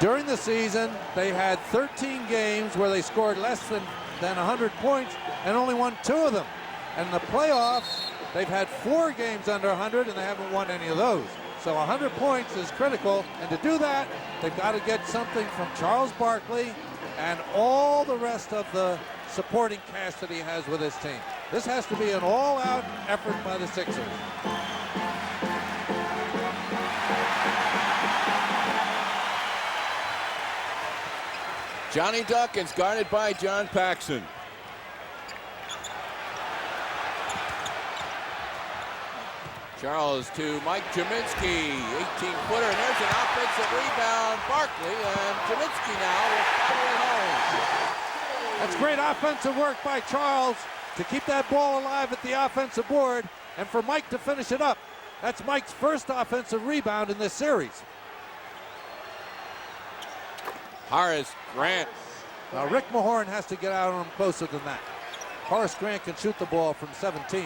During the season, they had 13 games where they scored less than 100 points and only won 2 of them. And in the playoffs, they've had 4 games under 100 and they haven't won any of those. So 100 points is critical, and to do that, they've got to get something from Charles Barkley and all the rest of the supporting cast that he has with his team. This has to be an all-out effort by the Sixers. Johnny Dawkins guarded by John Paxson. Charles to Mike Jaminski, 18-footer, and there's an offensive rebound. Barkley, and Jaminski now will fire it home. That's great offensive work by Charles to keep that ball alive at the offensive board, and for Mike to finish it up. That's Mike's first offensive rebound in this series. Horace Grant. Now Rick Mahorn has to get out on him closer than that. Horace Grant can shoot the ball from 17.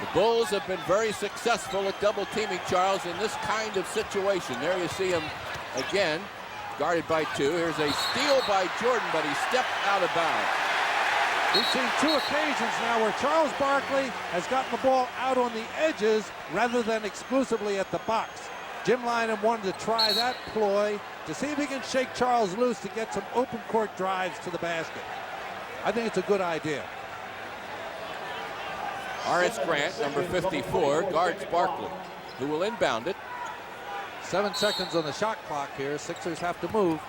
The Bulls have been very successful at double teaming Charles in this kind of situation. There you see him again, guarded by 2. Here's a steal by Jordan, but he stepped out of bounds. We've seen 2 occasions now where Charles Barkley has gotten the ball out on the edges rather than exclusively at the box. Jim Lynam wanted to try that ploy to see if he can shake Charles loose to get some open court drives to the basket. I think it's a good idea. Horace Grant, number 54, guards Barkley, who will inbound it. 7 seconds on the shot clock here. Sixers have to move.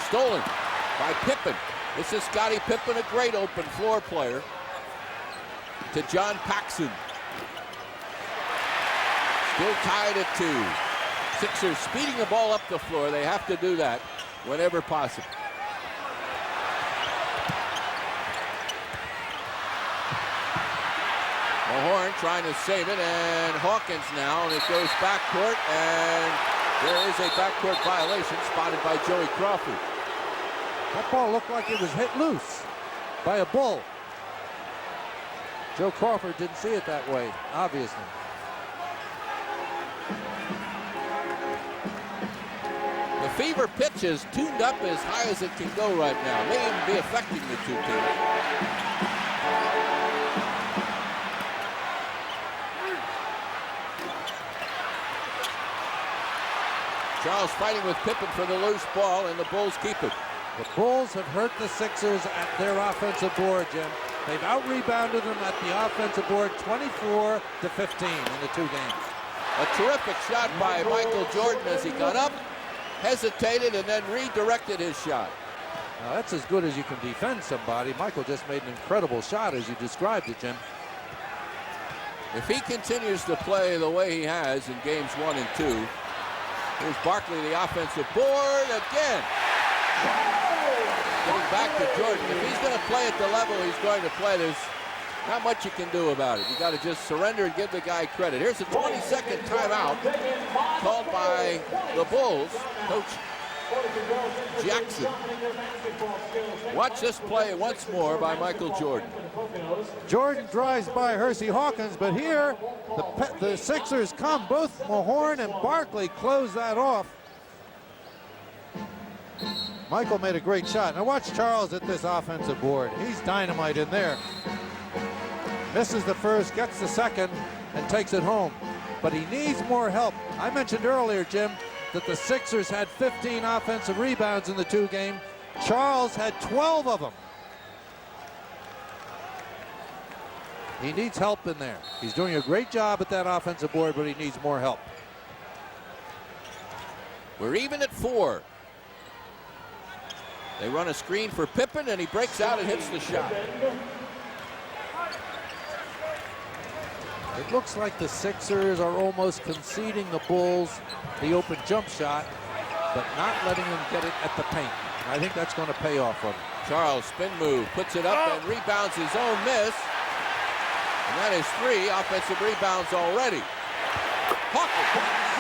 Stolen by Pippen. This is Scottie Pippen, a great open floor player. To John Paxson. Still tied at 2. Sixers speeding the ball up the floor. They have to do that whenever possible. Mahorn trying to save it, and Hawkins now, and it goes backcourt, and there is a backcourt violation spotted by Joey Crawford. That ball looked like it was hit loose by a Bull. Joe Crawford didn't see it that way, obviously. The fever pitch is tuned up as high as it can go right now. May even be affecting the 2 teams. Charles fighting with Pippen for the loose ball, and the Bulls keep it. The Bulls have hurt the Sixers at their offensive board, Jim. They've out-rebounded them at the offensive board 24-15 in the 2 games. A terrific shot by Michael Jordan as he got up, hesitated, and then redirected his shot. Now that's as good as you can defend somebody. Michael just made an incredible shot as you described it, Jim. If he continues to play the way he has in games 1 and 2, here's Barkley, the offensive board again. Getting back to Jordan. If he's going to play at the level he's going to play, there's not much you can do about it. You got to just surrender and give the guy credit. Here's a 20-second timeout called by the Bulls. Coach Jackson. Watch this play once more by Michael Jordan. Jordan drives by Hersey Hawkins, but here the Sixers come. Both Mahorn and Barkley close that off. Michael made a great shot. Now watch Charles at this offensive board. He's dynamite in there. Misses the first, gets the second, and takes it home. But he needs more help. I mentioned earlier, Jim, that the Sixers had 15 offensive rebounds in the 2 games. Charles had 12 of them. He needs help in there. He's doing a great job at that offensive board, but he needs more help. We're even at 4. They run a screen for Pippen, and he breaks out and hits the shot. It looks like the Sixers are almost conceding the Bulls the open jump shot, but not letting them get it at the paint. And I think that's going to pay off for them. Charles, spin move, puts it up and rebounds his own miss. And that is 3 offensive rebounds already. Hawkins.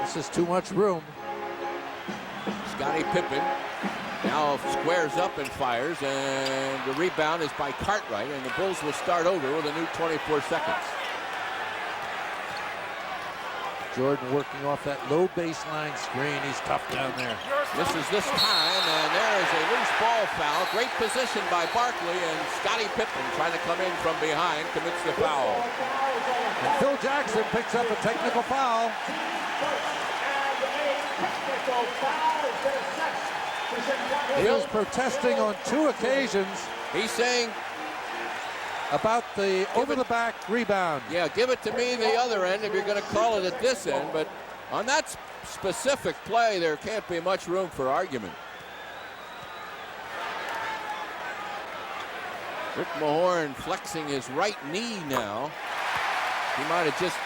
This is too much room. Scottie Pippen Now squares up and fires, and the rebound is by Cartwright, and the Bulls will start over with a new 24 seconds. Jordan working off that low baseline screen. He's tough down there. Misses this time, and there is a loose ball foul. Great position by Barkley, and Scottie Pippen trying to come in from behind commits the foul. And Phil Jackson picks up a technical foul. He was protesting on 2 occasions. He's saying about the over-the-back rebound. Yeah, give it to me the other end if you're going to call it at this end. But on that specific play, there can't be much room for argument. Rick Mahorn flexing his right knee now. He might have just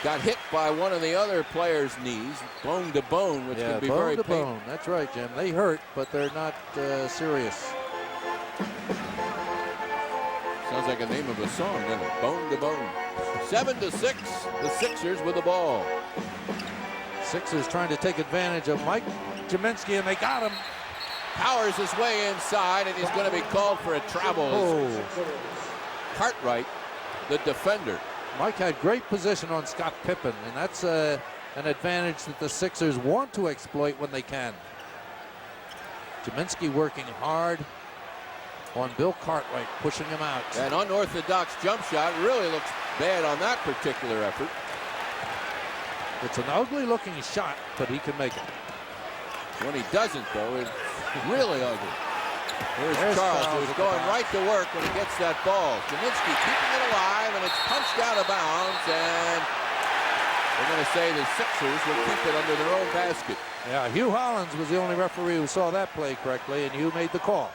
got hit by one of the other players' knees, bone to bone, which can be very painful. Bone to bone. That's right, Jim. They hurt, but they're not serious. Sounds like a name of a song, doesn't it? Bone to bone. 7-6, the Sixers with the ball. Sixers trying to take advantage of Mike Jaminski, and they got him. Powers his way inside, and he's going to be called for a travel. Oh. Cartwright, the defender. Mike had great position on Scott Pippen, and that's an advantage that the Sixers want to exploit when they can. Jaminski working hard on Bill Cartwright, pushing him out. An unorthodox jump shot really looks bad on that particular effort. It's an ugly looking shot, but he can make it. When he doesn't, though, it's really ugly. There's Charles, who's going right to work when he gets that ball. Jaminski keeping it alive, and it's punched out of bounds, and they're going to say the Sixers will keep it under their own basket. Yeah, Hugh Hollins was the only referee who saw that play correctly, and Hugh made the call.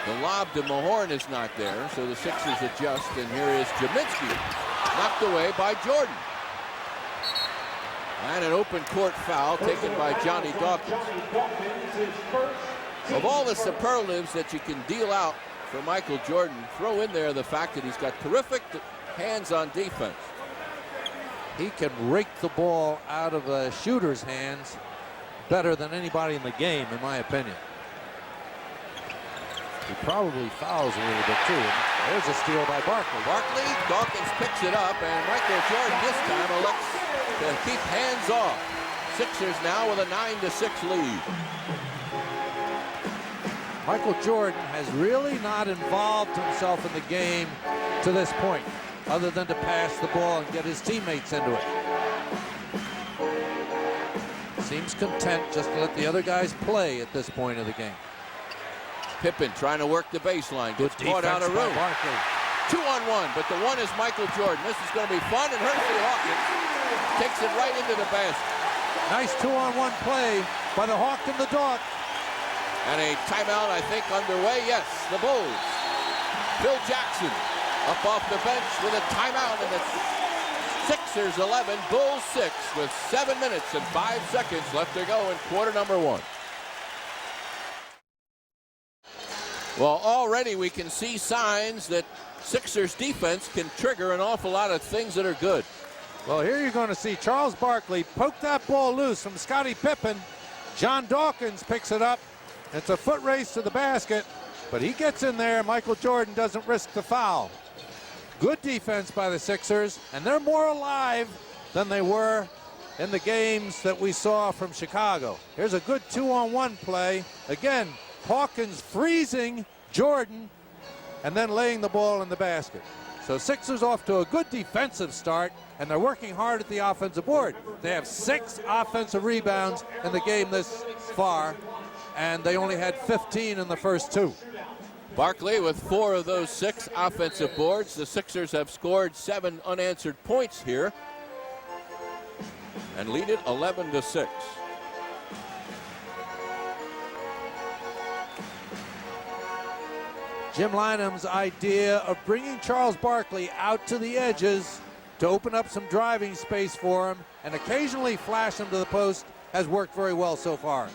The lob to Mahorn is not there, so the Sixers adjust, and here is Jaminski, knocked away by Jordan. And an open court foul taken by Johnny Dawkins. Of all the superlatives that you can deal out for Michael Jordan, throw in there the fact that he's got terrific hands on defense. He can rake the ball out of a shooter's hands better than anybody in the game, in my opinion. He probably fouls a little bit too. There's a steal by Barkley. Dawkins picks it up, and Michael Jordan this time elects to keep hands off. Sixers now with a 9-6 lead. Michael Jordan has really not involved himself in the game to this point, other than to pass the ball and get his teammates into it. Seems content just to let the other guys play at this point of the game. Pippen trying to work the baseline. Good gets caught out of room. 2-on-1, but the one is Michael Jordan. This is going to be fun, and Hersey Hawkins takes it right into the basket. Nice 2-on-1 play by the Hawk and the Dog. And a timeout, I think, underway. Yes, the Bulls. Phil Jackson up off the bench with a timeout, and the Sixers 11, Bulls 6, with 7 minutes and 5 seconds left to go in quarter number 1. Well, already we can see signs that Sixers defense can trigger an awful lot of things that are good. Well, here you're going to see Charles Barkley poke that ball loose from Scottie Pippen. John Dawkins picks it up. It's a foot race to the basket, but he gets in there. Michael Jordan doesn't risk the foul. Good defense by the Sixers, and they're more alive than they were in the games that we saw from Chicago. Here's a good 2-on-1 play. Again, Hawkins freezing Jordan and then laying the ball in the basket. So Sixers off to a good defensive start, and they're working hard at the offensive board. They have 6 offensive rebounds in the game this far, and they only had 15 in the first 2. Barkley with 4 of those 6 offensive boards. The Sixers have scored 7 unanswered points here and lead it 11-6. Jim Lynam's idea of bringing Charles Barkley out to the edges to open up some driving space for him and occasionally flash him to the post has worked very well so far.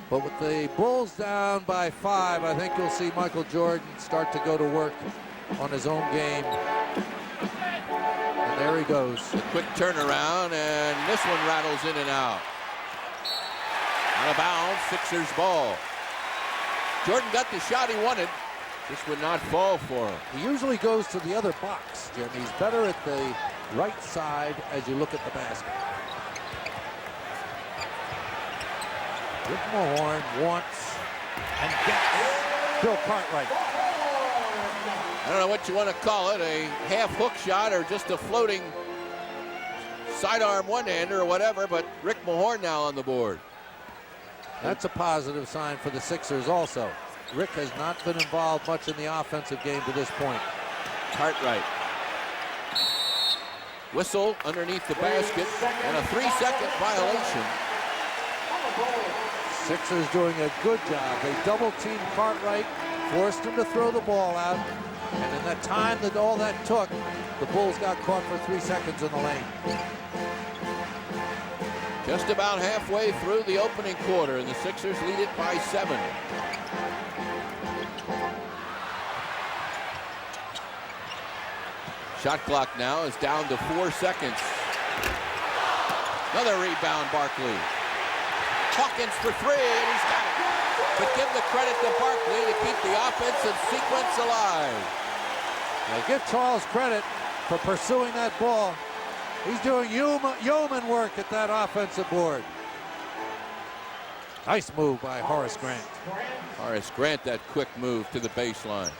But with the Bulls down by 5, I think you'll see Michael Jordan start to go to work on his own game. And There he goes. A quick turnaround, and this one rattles in and out. Out of bounds, Sixers ball. Jordan got the shot he wanted. This would not fall for him. He usually goes to the other box, Jim. He's better at the right side as you look at the basket. Rick Mahorn wants and gets Bill Cartwright. I don't know what you want to call it, a half hook shot or just a floating sidearm one-hander or whatever, but Rick Mahorn now on the board. That's a positive sign for the Sixers also. Rick has not been involved much in the offensive game to this point. Cartwright. Whistle underneath the basket and a 3-second violation. Sixers doing a good job. They double-teamed Cartwright, forced him to throw the ball out, and in the time that all that took, the Bulls got caught for 3 seconds in the lane. Just about halfway through the opening quarter, and the Sixers lead it by 7. Shot clock now is down to 4 seconds. Another rebound, Barkley. Hawkins for 3, and he's got it. But give the credit to Barkley to keep the offensive sequence alive. Now give Charles credit for pursuing that ball. He's doing yeoman work at that offensive board. Nice move by Horace Grant. Horace Grant, that quick move to the baseline.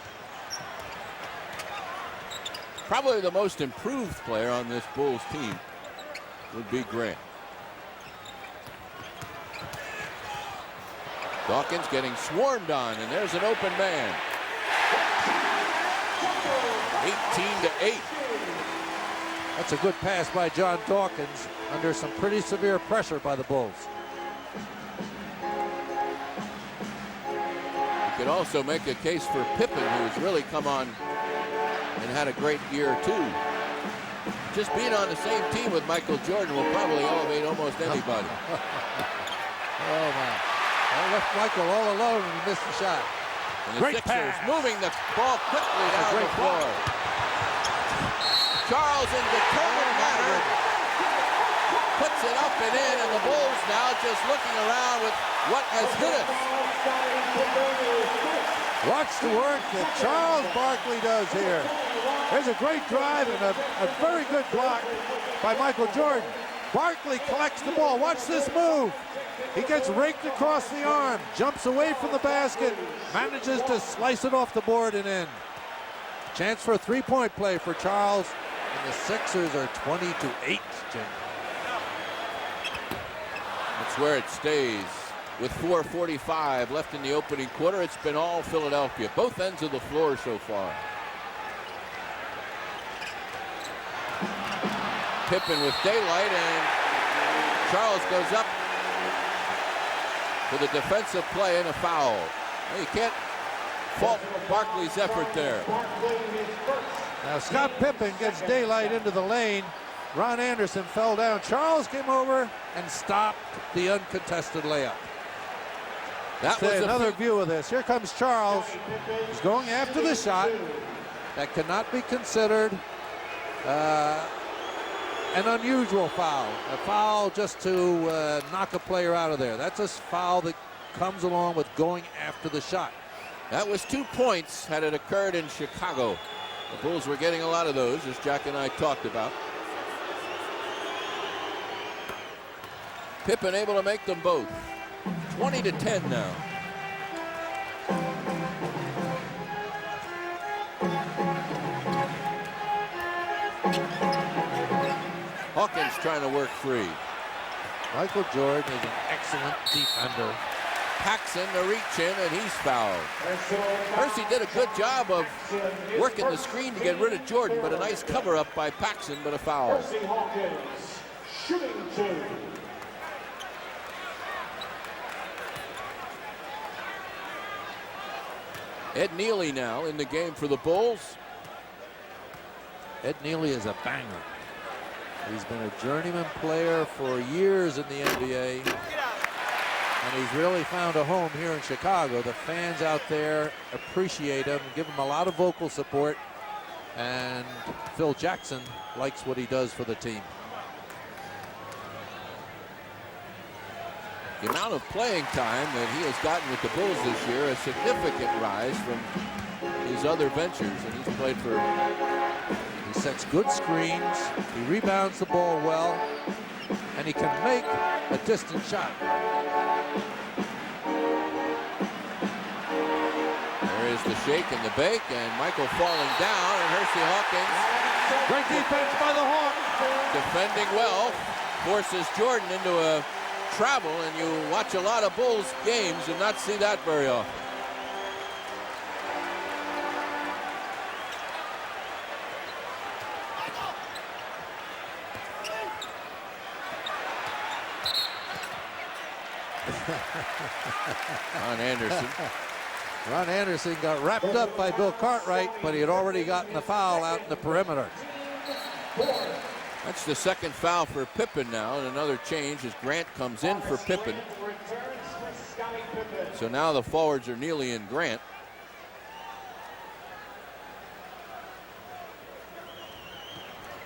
Probably the most improved player on this Bulls team would be Grant. Dawkins getting swarmed on, and there's an open man. 18-8. That's a good pass by John Dawkins under some pretty severe pressure by the Bulls. You could also make a case for Pippen, who's really come on and had a great year too. Just being on the same team with Michael Jordan will probably elevate almost anybody. Oh my. I left Michael all alone and he missed the shot. And the Great Sixers pass. moving the ball quickly down the floor. Charles in determined manner puts it up and in, and the Bulls now just looking around with what has hit us. Watch the work that Charles Barkley does here. There's a great drive and a very good block by Michael Jordan. Barkley collects the ball. Watch this move. He gets raked across the arm, jumps away from the basket, manages to slice it off the board and in. Chance for a three-point play for Charles, and the Sixers are 20-8, Jim. That's where it stays. With 4:45 left in the opening quarter, it's been all Philadelphia. Both ends of the floor so far. Pippen with daylight, and Charles goes up for the defensive play and a foul. Well, you can't fault Barkley's effort there. Now Scott Pippen gets daylight into the lane. Ron Anderson fell down. Charles came over and stopped the uncontested layup. That was another view of this. Here comes Charles. He's going after the shot. That cannot be considered an unusual foul. A foul just to knock a player out of there. That's a foul that comes along with going after the shot. That was 2 points had it occurred in Chicago. The Bulls were getting a lot of those, as Jack and I talked about. Pippen able to make them both. 20-10 now. Hawkins trying to work free. Michael Jordan is an excellent defender. Paxson to reach in, and he's fouled. Percy did a good job of working the screen to get rid of Jordan, but a nice cover up by Paxson, but a foul. Ed Nealy now in the game for the Bulls. Ed Nealy is a banger. He's been a journeyman player for years in the NBA. And he's really found a home here in Chicago. The fans out there appreciate him, give him a lot of vocal support. and Phil Jackson likes what he does for the team. The amount of playing time that he has gotten with the Bulls this year, a significant rise from his other ventures, and he's played for. He sets good screens, he rebounds the ball well, and he can make a distant shot. There is the shake and the bake, and Michael falling down, and Hersey Hawkins. Great defense by the Hawks. Defending well, forces Jordan into a travel, and you watch a lot of Bulls games and not see that very often. Ron Anderson got wrapped up by Bill Cartwright, but he had already gotten the foul out in the perimeter. That's the second foul for Pippen now, and another change as Grant comes in for Pippen. So now the forwards are Neely and Grant.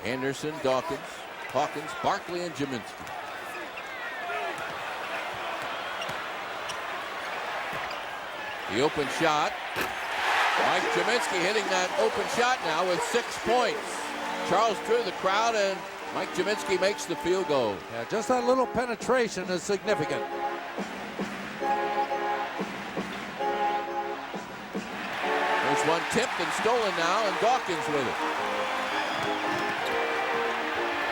Anderson, Dawkins, Hawkins, Barkley, and Jaminski. The open shot. Mike Jaminski hitting that open shot now with 6 points. Charles drew the crowd, and Mike Jaminski makes the field goal. Yeah, just that little penetration is significant. There's one tipped and stolen now, and Dawkins with it.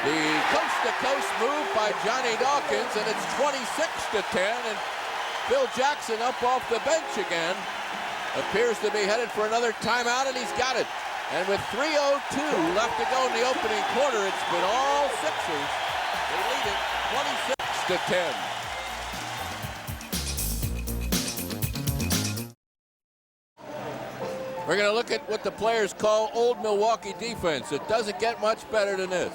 The coast-to-coast move by Johnny Dawkins, and it's 26-10, and Phil Jackson up off the bench again. Appears to be headed for another timeout, and he's got it. And with 3:02 left to go in the opening quarter, it's been all Sixers. They lead it 26-10. We're going to look at what the players call old Milwaukee defense. It doesn't get much better than this.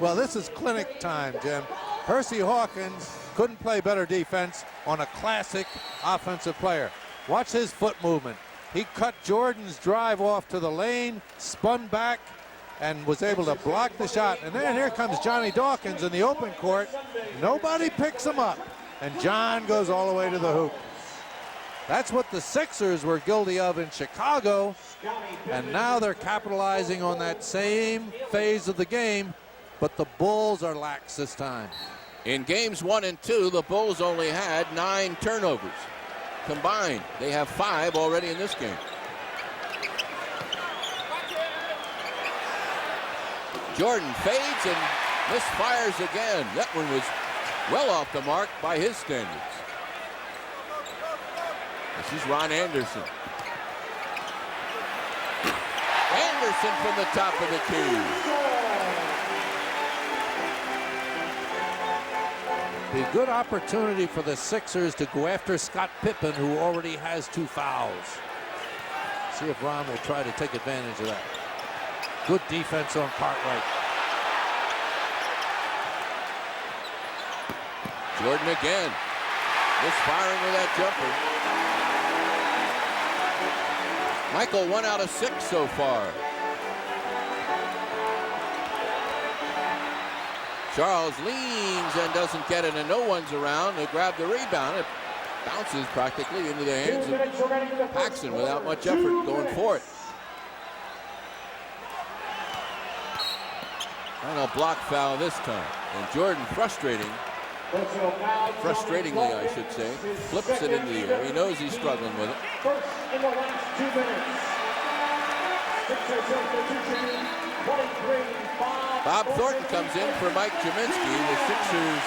Well, this is clinic time, Jim. Hersey Hawkins couldn't play better defense on a classic offensive player. Watch his foot movement. He cut Jordan's drive off to the lane, spun back, and was able to block the shot. And then here comes Johnny Dawkins in the open court. Nobody picks him up, and John goes all the way to the hoop. That's what the Sixers were guilty of in Chicago, and now they're capitalizing on that same phase of the game, but the Bulls are lax this time. In games 1 and 2, the Bulls only had 9 turnovers combined. They have 5 already in this game. Jordan fades and misfires again. That one was well off the mark by his standards. This is Ron Anderson. Anderson from the top of the key. Be a good opportunity for the Sixers to go after Scott Pippen, who already has 2 fouls. See if Ron will try to take advantage of that. Good defense on Cartwright. Jordan again. Misfiring with that jumper. Michael 1 out of 6 so far. Charles leans and doesn't get it, and no one's around to grab the rebound. It bounces practically into the hands of Paxson without much effort going for it. And a block foul this time. And Jordan frustratingly, I should say, flips it into the air. He knows he's struggling with it. First in the last 2 minutes. Sixers substitution, 23-5. Bob Thornton comes in for Mike Jaminski. The Sixers.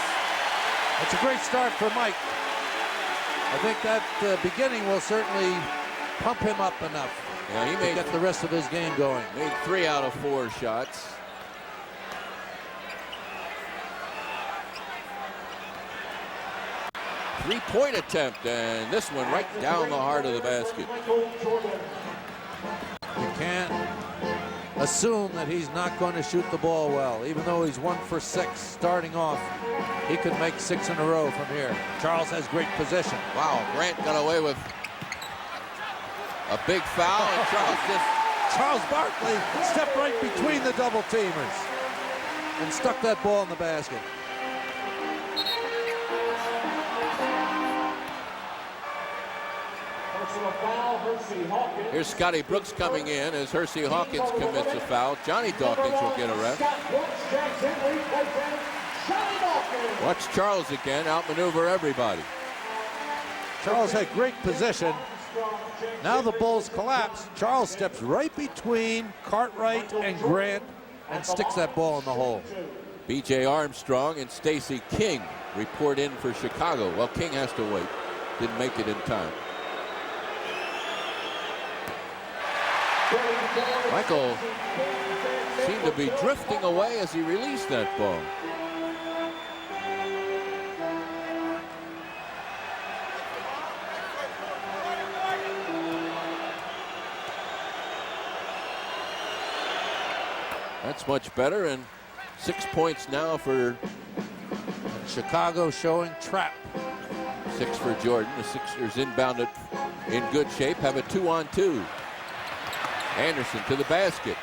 It's a great start for Mike. I think that beginning will certainly pump him up enough to get the rest of his game going. Made 3 out of 4 shots. Three-point attempt, and this one right down the heart of the basket. You can't assume that he's not going to shoot the ball well. Even though he's 1 for 6 starting off, he could make 6 in a row from here. Charles has great position. Wow, Grant got away with a big foul, and Charles just Charles Barkley stepped right between the double teamers and stuck that ball in the basket. Here's Scotty Brooks coming in as Hersey Hawkins commits a foul. Johnny Dawkins will get a rest. Watch Charles again outmaneuver everybody. Charles had great position. Now the Bulls collapse. Charles steps right between Cartwright and Grant and sticks that ball in the hole. B.J. Armstrong and Stacey King report in for Chicago. Well, King has to wait. Didn't make it in time. Michael seemed to be drifting away as he released that ball. That's much better, and 6 points now for Chicago showing trap. 6 for Jordan. The Sixers inbounded in good shape, have a 2-on-2. Anderson to the basket.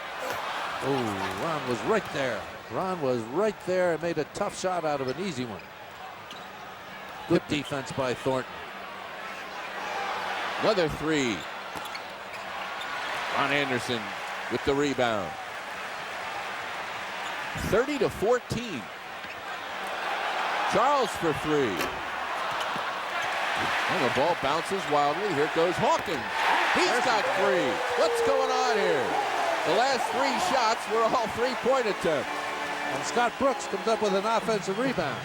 Oh, Ron was right there. Ron was right there and made a tough shot out of an easy one. Good defense by Thornton. Another 3. Ron Anderson with the rebound. 30-14. Charles for 3. And the ball bounces wildly. Here goes Hawkins. He's got 3. What's going on here? The last 3 shots were all 3-point attempts. And Scott Brooks comes up with an offensive rebound.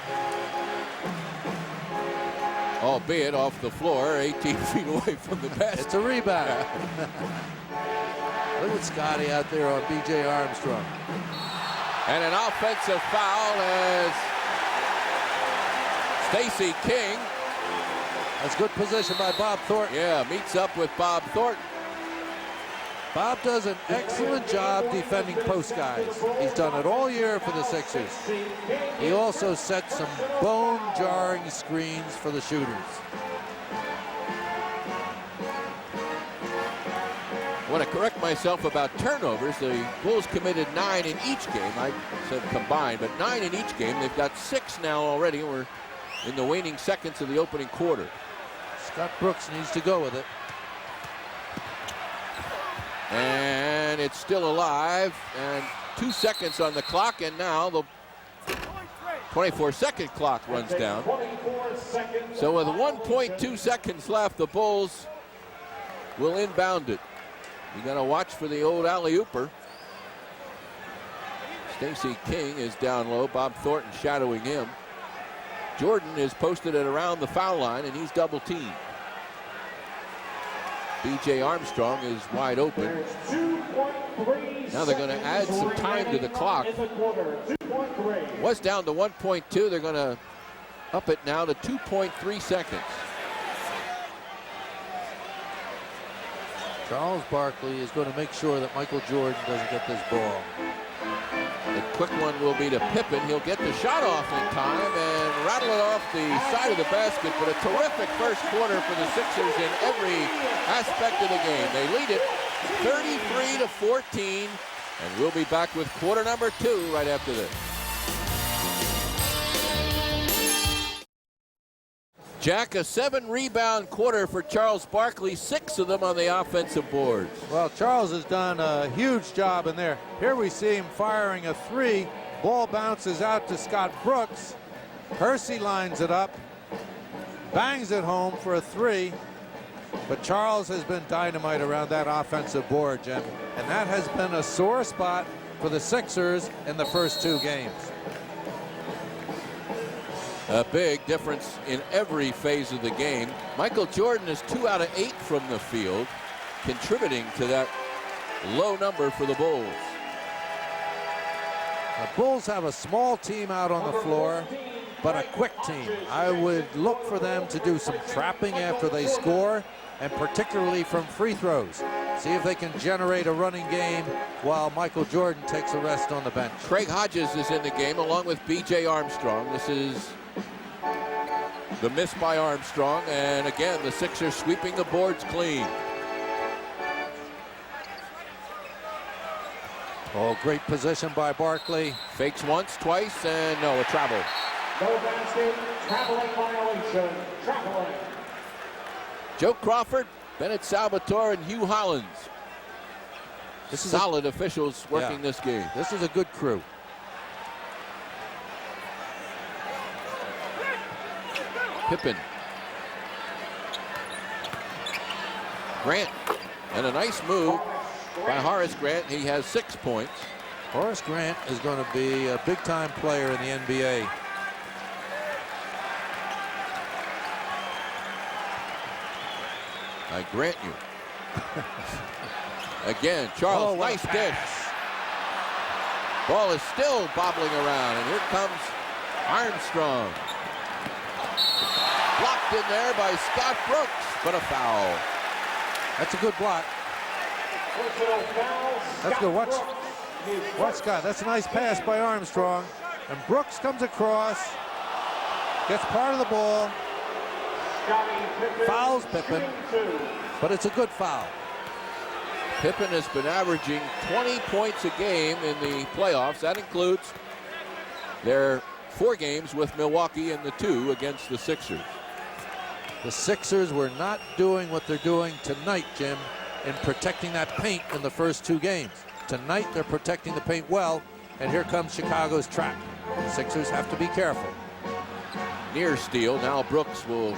Albeit off the floor, 18 feet away from the basket. It's a rebound. Look at Scotty out there on B.J. Armstrong. And an offensive foul as Stacey King. That's good position by Bob Thornton. Yeah, meets up with Bob Thornton. Bob does an excellent job defending post guys. He's done it all year for the Sixers. He also sets some bone-jarring screens for the shooters. I want to correct myself about turnovers. The Bulls committed 9 in each game. I said combined, but 9 in each game. They've got 6 now already. We're in the waning seconds of the opening quarter. Scott Brooks needs to go with it. And it's still alive. And 2 seconds on the clock. And now the 24-second clock runs down. So with 1.2 seconds left, the Bulls will inbound it. You got to watch for the old alley-ooper. Stacey King is down low. Bob Thornton shadowing him. Jordan is posted at around the foul line, and he's double-teamed. B.J. Armstrong is wide open. Now they're going to add some time to the clock. Was down to 1.2. They're going to up it now to 2.3 seconds. Charles Barkley is going to make sure that Michael Jordan doesn't get this ball. The quick one will be to Pippen. He'll get the shot off in time and rattle it off the side of the basket. But a terrific first quarter for the Sixers in every aspect of the game. They lead it 33-14. And we'll be back with quarter number 2 right after this. Jack, a 7-rebound quarter for Charles Barkley, 6 of them on the offensive boards. Well, Charles has done a huge job in there. Here we see him firing a 3. Ball bounces out to Scott Brooks. Hersey lines it up, bangs it home for a 3. But Charles has been dynamite around that offensive board, Jim. And that has been a sore spot for the Sixers in the first 2 games. A big difference in every phase of the game. Michael Jordan is 2 out of 8 from the field, contributing to that low number for the Bulls. The Bulls have a small team out on the floor, but a quick team. I would look for them to do some trapping after they score, and particularly from free throws. See if they can generate a running game while Michael Jordan takes a rest on the bench. Craig Hodges is in the game along with B.J. Armstrong. This is the miss by Armstrong, and again the Sixers sweeping the boards clean. Oh, great position by Barkley. Fakes once, twice, and no, a travel. No basket, traveling violation, traveling. Joe Crawford, Bennett Salvatore, and Hugh Hollins. This is solid officials working this game. This is a good crew. Pippen. Grant. And a nice move by Horace Grant. He has 6 points. Horace Grant is going to be a big-time player in the NBA. I grant you. Again, Charles, nice dish. Ball is still bobbling around, and here comes Armstrong. Blocked in there by Scott Brooks, but a foul. That's a good block. That's good. Watch Scott. That's a nice pass by Armstrong. And Brooks comes across, gets part of the ball, fouls Pippen, but it's a good foul. Pippen has been averaging 20 points a game in the playoffs. That includes their 4 games with Milwaukee and the 2 against the Sixers. The Sixers were not doing what they're doing tonight, Jim, in protecting that paint in the first 2 games. Tonight they're protecting the paint well, and here comes Chicago's trap. The Sixers have to be careful. Near steal. Now Brooks will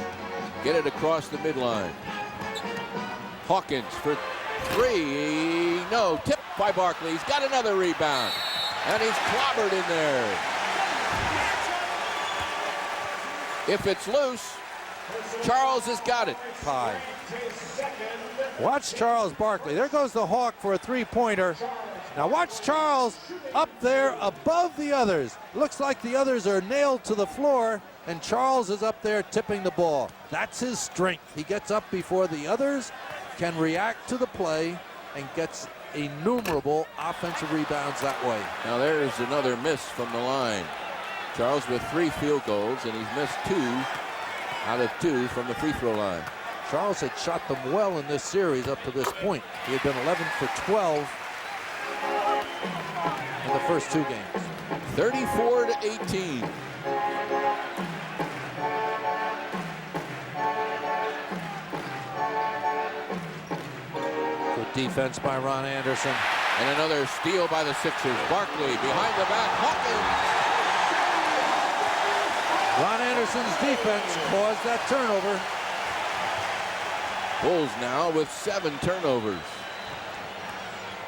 get it across the midline. Hawkins for 3. No, tipped by Barkley. He's got another rebound. And he's clobbered in there. If it's loose, Charles has got it. Pie. Watch Charles Barkley. There goes the Hawk for a 3-pointer. Now watch Charles up there above the others. Looks like the others are nailed to the floor, and Charles is up there tipping the ball. That's his strength. He gets up before the others can react to the play and gets innumerable offensive rebounds that way. Now there's another miss from the line. Charles with 3 field goals, and he's missed 2 out of 2 from the free throw line. Charles had shot them well in this series up to this point. He had been 11 for 12 in the first 2 games. 34-18. Good defense by Ron Anderson. And another steal by the Sixers. Barkley behind the back. Hawkins. Ron Anderson's defense caused that turnover. Bulls now with 7 turnovers.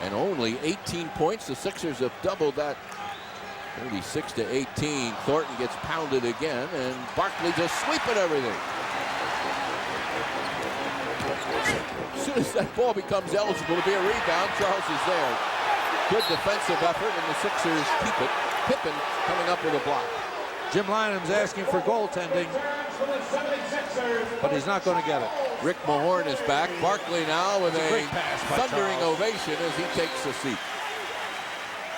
And only 18 points. The Sixers have doubled that. 36-18. Thornton gets pounded again, and Barkley just sweeping everything. As soon as that ball becomes eligible to be a rebound, Charles is there. Good defensive effort, and the Sixers keep it. Pippen coming up with a block. Jim Lynam's asking for goaltending, but he's not going to get it. Rick Mahorn is back. Barkley now with a thundering Charles. ovation as he takes a seat.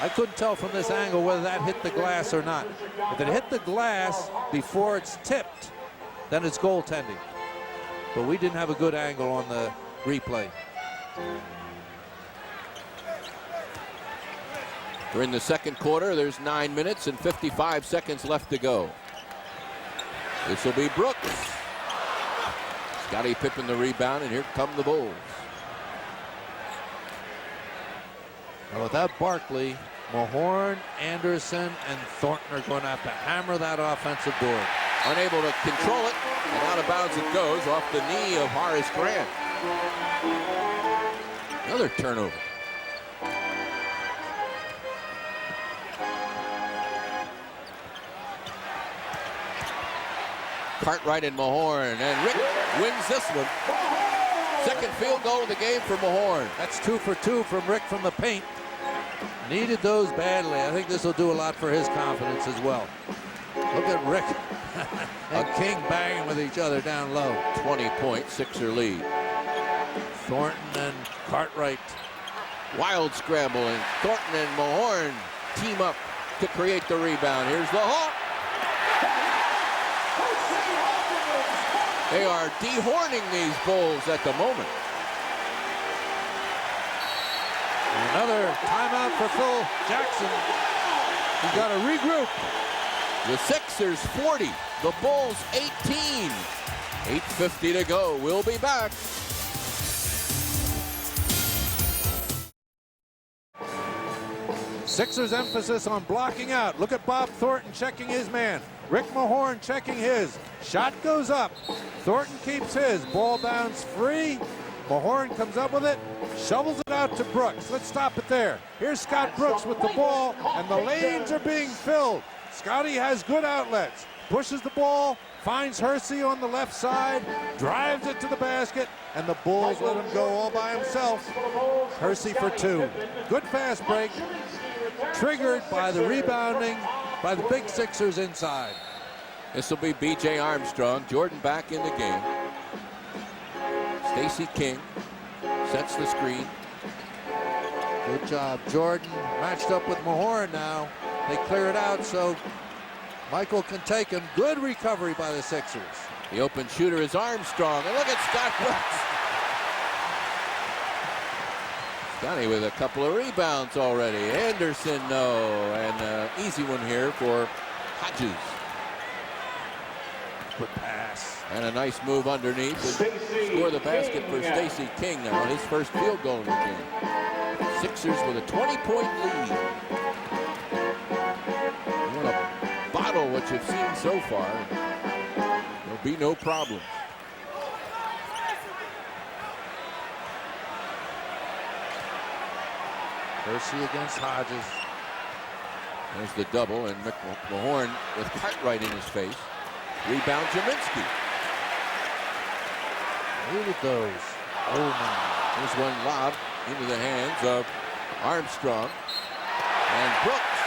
I couldn't tell from this angle whether that hit the glass or not. If it hit the glass before it's tipped, then it's goaltending. But we didn't have a good angle on the replay. We're in the second quarter. There's 9 minutes and 55 seconds left to go. This will be Brooks. Scottie Pippen the rebound, and here come the Bulls. Now without Barkley, Mahorn, Anderson, and Thornton are going to have to hammer that offensive board. Unable to control it, and out of bounds it goes off the knee of Horace Grant. Another turnover. Cartwright and Mahorn, and Rick wins this one. Second field goal of the game for Mahorn. That's 2 for 2 from Rick from the paint. Needed those badly. I think this will do a lot for his confidence as well. Look at Rick and King banging with each other down low. 20-point Sixer lead. Thornton and Cartwright. Wild scramble, and Thornton and Mahorn team up to create the rebound. Here's the Hawk. They are dehorning these Bulls at the moment. And Another timeout for Phil Jackson. He's got to regroup. The Sixers 40, the Bulls 18. 8:50 to go. We'll be back. Sixers emphasis on blocking out. Look at Bob Thornton checking his man. Rick Mahorn checking his. Shot goes up. Thornton keeps his. Ball bounce free. Mahorn comes up with it. Shovels it out to Brooks. Let's stop it there. Here's Scott Brooks with the ball, and the lanes are being filled. Scotty has good outlets. Pushes the ball, finds Hersey on the left side, drives it to the basket, and the Bulls let him go all by himself. Hersey for two. Good fast break, triggered by the rebounding by the big Sixers inside. This will be B.J. Armstrong. Jordan back in the game. Stacey King sets the screen. Good job, Jordan. Matched up with Mahorn now. They clear it out so Michael can take him. Good recovery by the Sixers. The open shooter is Armstrong. And look at Scott Brooks. Scotty with a couple of rebounds already. Anderson, no. And easy one here for Hodges. Good pass. And a nice move underneath to score the basket for Stacey King now. His first field goal in the game. Sixers with a 20-point lead. You want to bottle what you've seen so far. There'll be no problem. Hersey against Hodges. There's the double, and Mahorn with Cartwright in his face. Rebound Jaminski. Look at those. Oh, man. There's one lob into the hands of Armstrong. And Brooks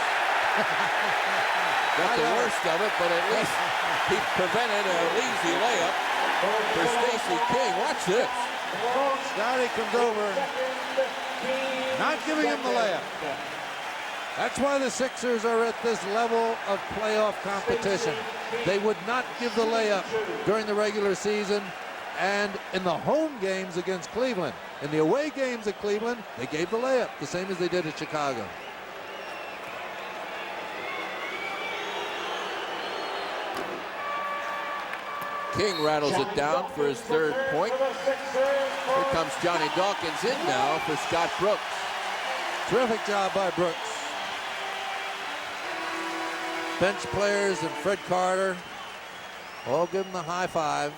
got the worst of it, but at least he prevented an easy layup for Stacey King. Watch this. Scotty comes over, not giving him the layup. That's why the Sixers are at this level of playoff competition. They would not give the layup during the regular season and in the home games against Cleveland. In the away games at Cleveland, they gave the layup, the same as they did at Chicago. King rattles it down for his third point. Here comes Johnny Dawkins in now for Scott Brooks. Terrific job by Brooks. Bench players and Fred Carter all give him the high five.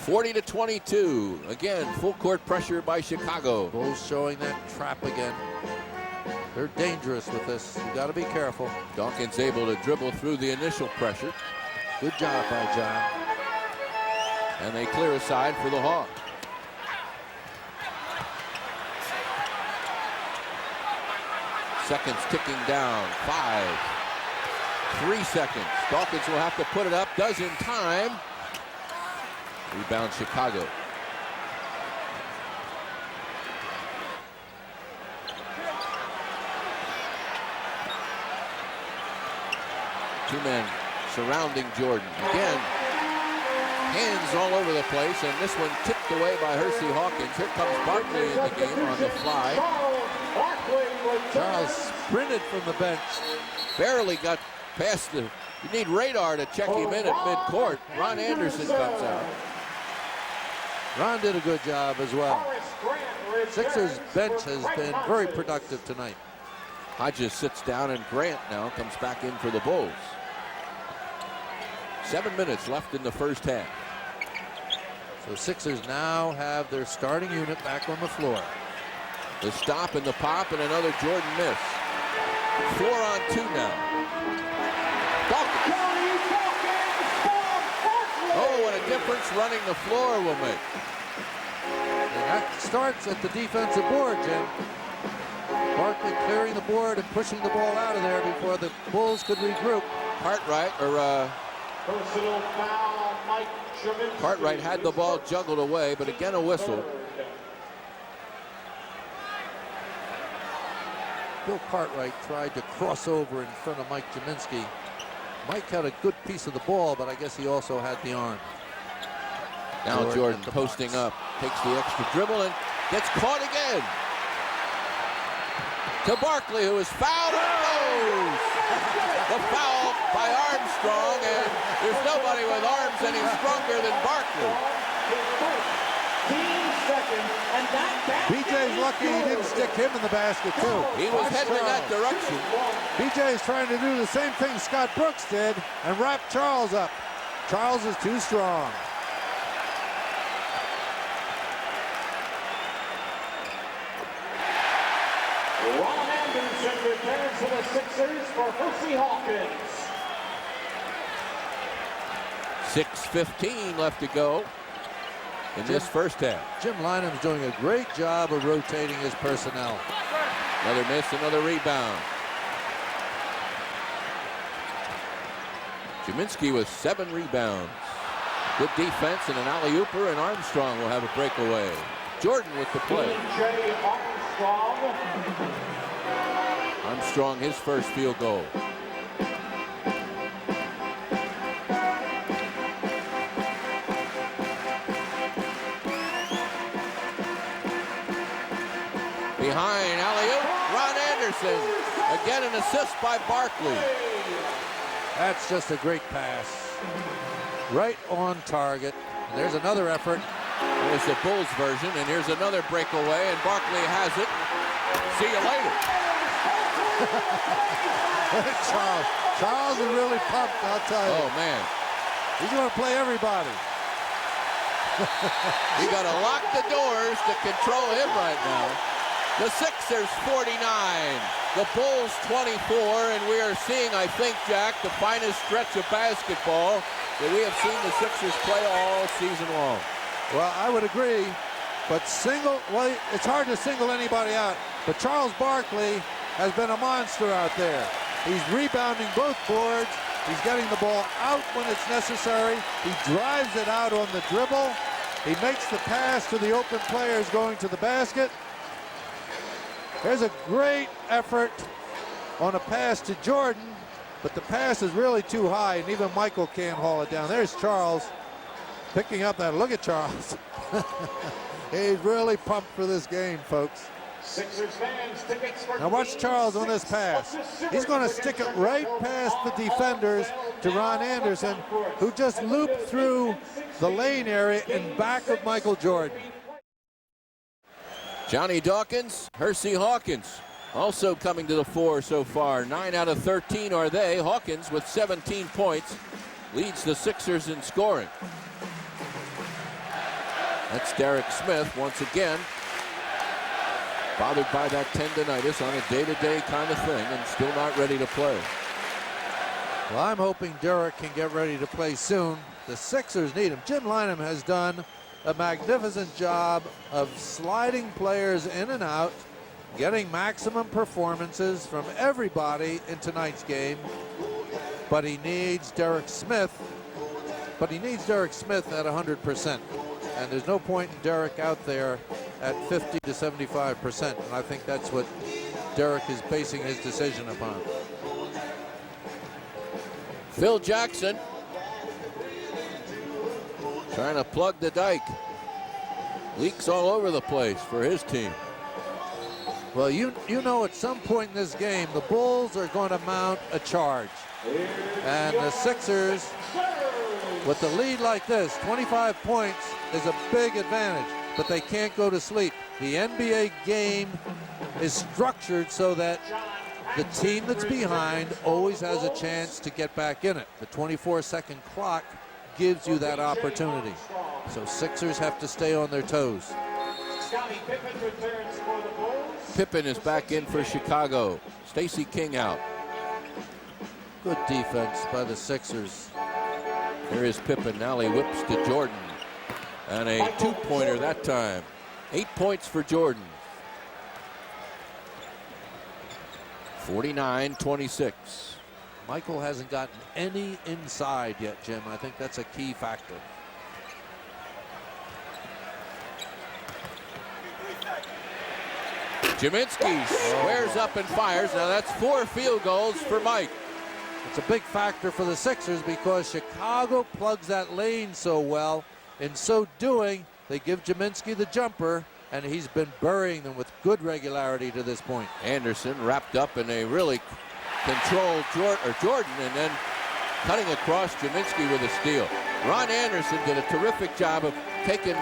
(40-22). Again, full court pressure by Chicago. Bulls showing that trap again. They're dangerous with this. You got to be careful. Dawkins able to dribble through the initial pressure. Good job by John. And they clear aside for the Hawks. Seconds ticking down. 5. 3 seconds. Dawkins will have to put it up. Does in time. Rebound Chicago. Two men surrounding Jordan. Again, hands all over the place, and this one tipped away by Hersey Hawkins. Here comes Barkley in the game on the fly. Charles sprinted from the bench. Barely got past the... You need radar to check him in at midcourt. Ron Anderson comes out. Ron did a good job as well. Sixers bench has been very productive tonight. Hodges sits down, and Grant now comes back in for the Bulls. 7 minutes left in the first half. So Sixers now have their starting unit back on the floor. The stop and the pop and another Jordan miss. 4-on-2 now. Dawkins. Oh, what a difference running the floor will make. And that starts at the defensive board, Jim. Barkley clearing the board and pushing the ball out of there before the Bulls could regroup. Cartwright had the ball juggled away, but again a whistle. Bill Cartwright tried to cross over in front of Mike Jaminski. Mike had a good piece of the ball, but I guess he also had the arm. Now Jordan posting up, takes the extra dribble and gets caught again. To Barkley, who is fouled and goes. The foul by Armstrong, and there's nobody with arms any stronger than Barkley. BJ's lucky he didn't stick him in the basket, too. He was heading in that direction. BJ is trying to do the same thing Scott Brooks did and wrap Charles up. Charles is too strong. Ron Anderson returns to the Sixers for Hersey Hawkins. 6:15 left to go in this first half. Jim Lynam's doing a great job of rotating his personnel. Another miss, another rebound. Kaminsky with 7 rebounds. Good defense and an alley-ooper, and Armstrong will have a breakaway. Jordan with the play. DJ Armstrong. Armstrong, his first field goal. Behind, alley-oop, Ron Anderson. Again, an assist by Barkley. That's just a great pass. Right on target. And there's another effort. There's the Bulls version, and here's another breakaway, and Barkley has it. See you later. Charles is really pumped, I'll tell you. Oh, man. He's going to play everybody. You got to lock the doors to control him right now. The Sixers 49, the Bulls 24, and we are seeing, I think, Jack, the finest stretch of basketball that we have seen the Sixers play all season long. Well, I would agree, but it's hard to single anybody out, but Charles Barkley has been a monster out there. He's rebounding both boards. He's getting the ball out when it's necessary. He drives it out on the dribble. He makes the pass to the open players going to the basket. There's a great effort on a pass to Jordan, but the pass is really too high, and even Michael can't haul it down. There's Charles picking up that. Look at Charles. He's really pumped for this game, folks. Sixers fans, tickets for now watch Charles on this pass. He's going to stick it right past the defenders to Ron Anderson, who just looped through the lane area in back of Michael Jordan. Johnny Dawkins, Hersey Hawkins also coming to the fore so far. 9 out of 13 are they. Hawkins with 17 points leads the Sixers in scoring. That's Derek Smith once again, bothered by that tendonitis on a day-to-day kind of thing and still not ready to play. Well, I'm hoping Derek can get ready to play soon. The Sixers need him. Jim Lynam has done a magnificent job of sliding players in and out, getting maximum performances from everybody in tonight's game. But he needs Derek Smith. But he needs Derek Smith at 100%. And there's no point in Derek out there at 50 to 75%. And I think that's what Derek is basing his decision upon. Phil Jackson trying to plug the dike. Leaks all over the place for his team. Well, you know at some point in this game, the Bulls are going to mount a charge. And the Sixers, with the lead like this, 25 points is a big advantage, but they can't go to sleep. The NBA game is structured so that the team that's behind always has a chance to get back in it. The 24-second clock gives you that opportunity. So Sixers have to stay on their toes. Scottie Pippen returns for the Bulls. Pippen is back in for Chicago. Stacey King out. Good defense by the Sixers. Here is Pippen. Now he whips to Jordan. And a two-pointer that time. 8 points for Jordan. 49-26. Michael hasn't gotten any inside yet, Jim. I think that's a key factor. Kaminsky squares up and fires. Now that's 4 field goals for Mike. It's a big factor for the Sixers because Chicago plugs that lane so well. In so doing, they give Jaminski the jumper, and he's been burying them with good regularity to this point. Anderson wrapped up in a really controlled Jordan, and then cutting across Jaminski with a steal. Ron Anderson did a terrific job of taking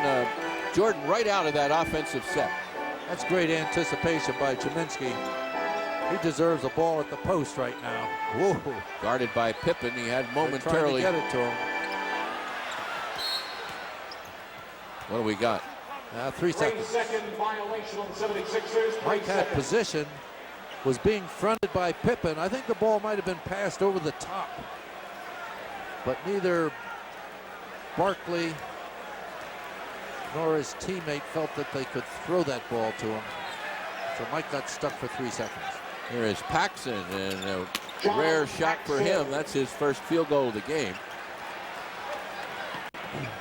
Jordan right out of that offensive set. That's great anticipation by Jaminski. He deserves a ball at the post right now. Whoa. Guarded by Pippen. He had momentarily. Trying to get it to him. What do we got? 3 seconds. 3-second violation on 76ers. Mike had position, was being fronted by Pippen. I think the ball might have been passed over the top, but neither Barkley nor his teammate felt that they could throw that ball to him. So Mike got stuck for 3 seconds. Here is Paxson, and a rare shot for him. That's his first field goal of the game.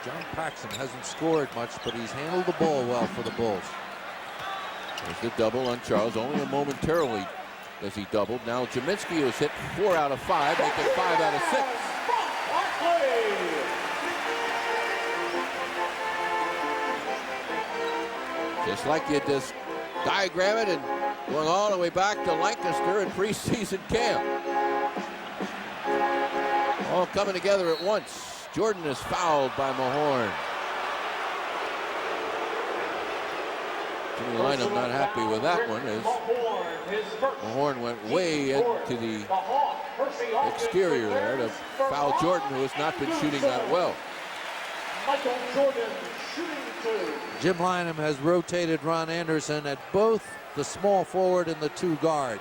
John Paxson hasn't scored much, but he's handled the ball well for the Bulls. There's the double on Charles. Only momentarily as he doubled. Now Jaminski has hit 4 out of 5, making 5 out of 6. Just like you just diagram it, and going all the way back to Lancaster in preseason camp. All coming together at once. Jordan is fouled by Mahorn. Jimmy Lynam not happy with that one, as Mahorn went way into the exterior there to foul Jordan, who has not been shooting that well. Michael Jordan shooting 2. Jim Lynam has rotated Ron Anderson at both the small forward and the 2 guard.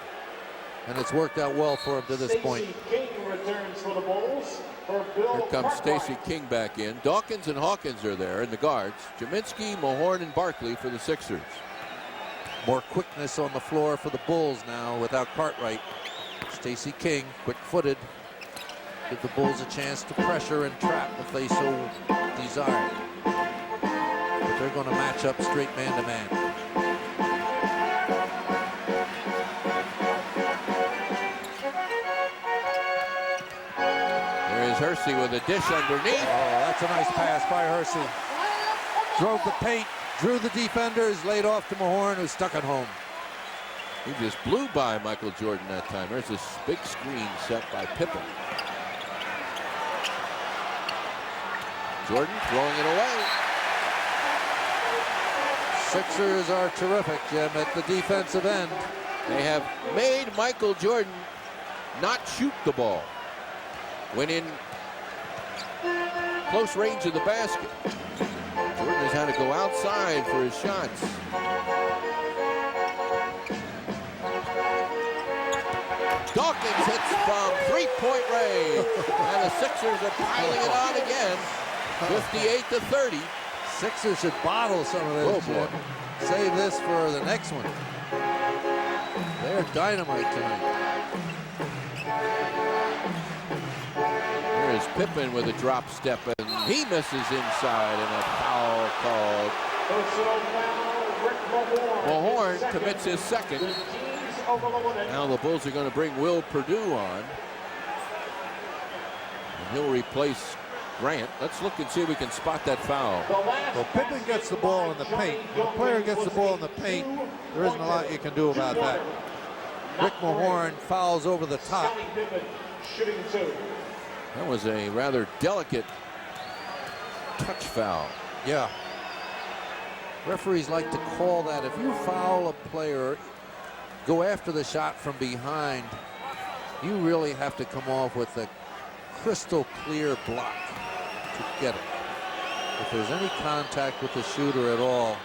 And it's worked out well for him to this point. King returns for the Bulls. Here comes Stacey King back in. Dawkins and Hawkins are there in the guards. Jaminski, Mahorn, and Barkley for the Sixers. More quickness on the floor for the Bulls now without Cartwright. Stacey King, quick-footed. Give the Bulls a chance to pressure and trap if they so desire. But they're going to match up straight man-to-man. Hersey with a dish underneath. Oh, that's a nice pass by Hersey. Drove the paint, drew the defenders, laid off to Mahorn, who stuck it home. He just blew by Michael Jordan that time. There's this big screen set by Pippen. Jordan throwing it away. Sixers are terrific, Jim, at the defensive end. They have made Michael Jordan not shoot the ball when in close range of the basket. Jordan has had to go outside for his shots. Dawkins hits from 3-point range, and the Sixers are piling it on again, 58-30. Sixers should bottle some of this, Jim. Save this for the next one. They're dynamite tonight. Here's Pippen with a drop step, and he misses inside, and a foul called. Mahorn commits his second. Now the Bulls are going to bring Will Perdue on, and he'll replace Grant. Let's look and see if we can spot that foul. Well, Pippen gets the ball in the paint. When a player gets the ball in the paint, there isn't a lot you can do about that. Rick Mahorn fouls over the top. Shooting 2. That was a rather delicate touch foul. Yeah. Referees like to call that. If you foul a player, go after the shot from behind, you really have to come off with a crystal clear block to get it. If there's any contact with the shooter at all,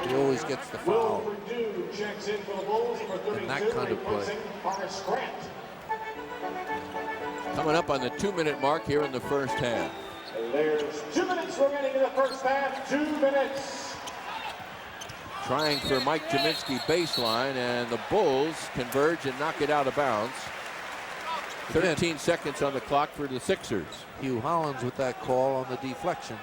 he always gets the foul. Will Perdue checks in for the Bulls, number 32, in that kind of play. replacing Horace Grant. Coming up on the 2-minute mark here in the first half. There's 2 minutes remaining in the first half. 2 minutes. Trying for Mike Jaminski baseline, and the Bulls converge and knock it out of bounds. 13 seconds on the clock for the Sixers. Hugh Hollins with that call on the deflection.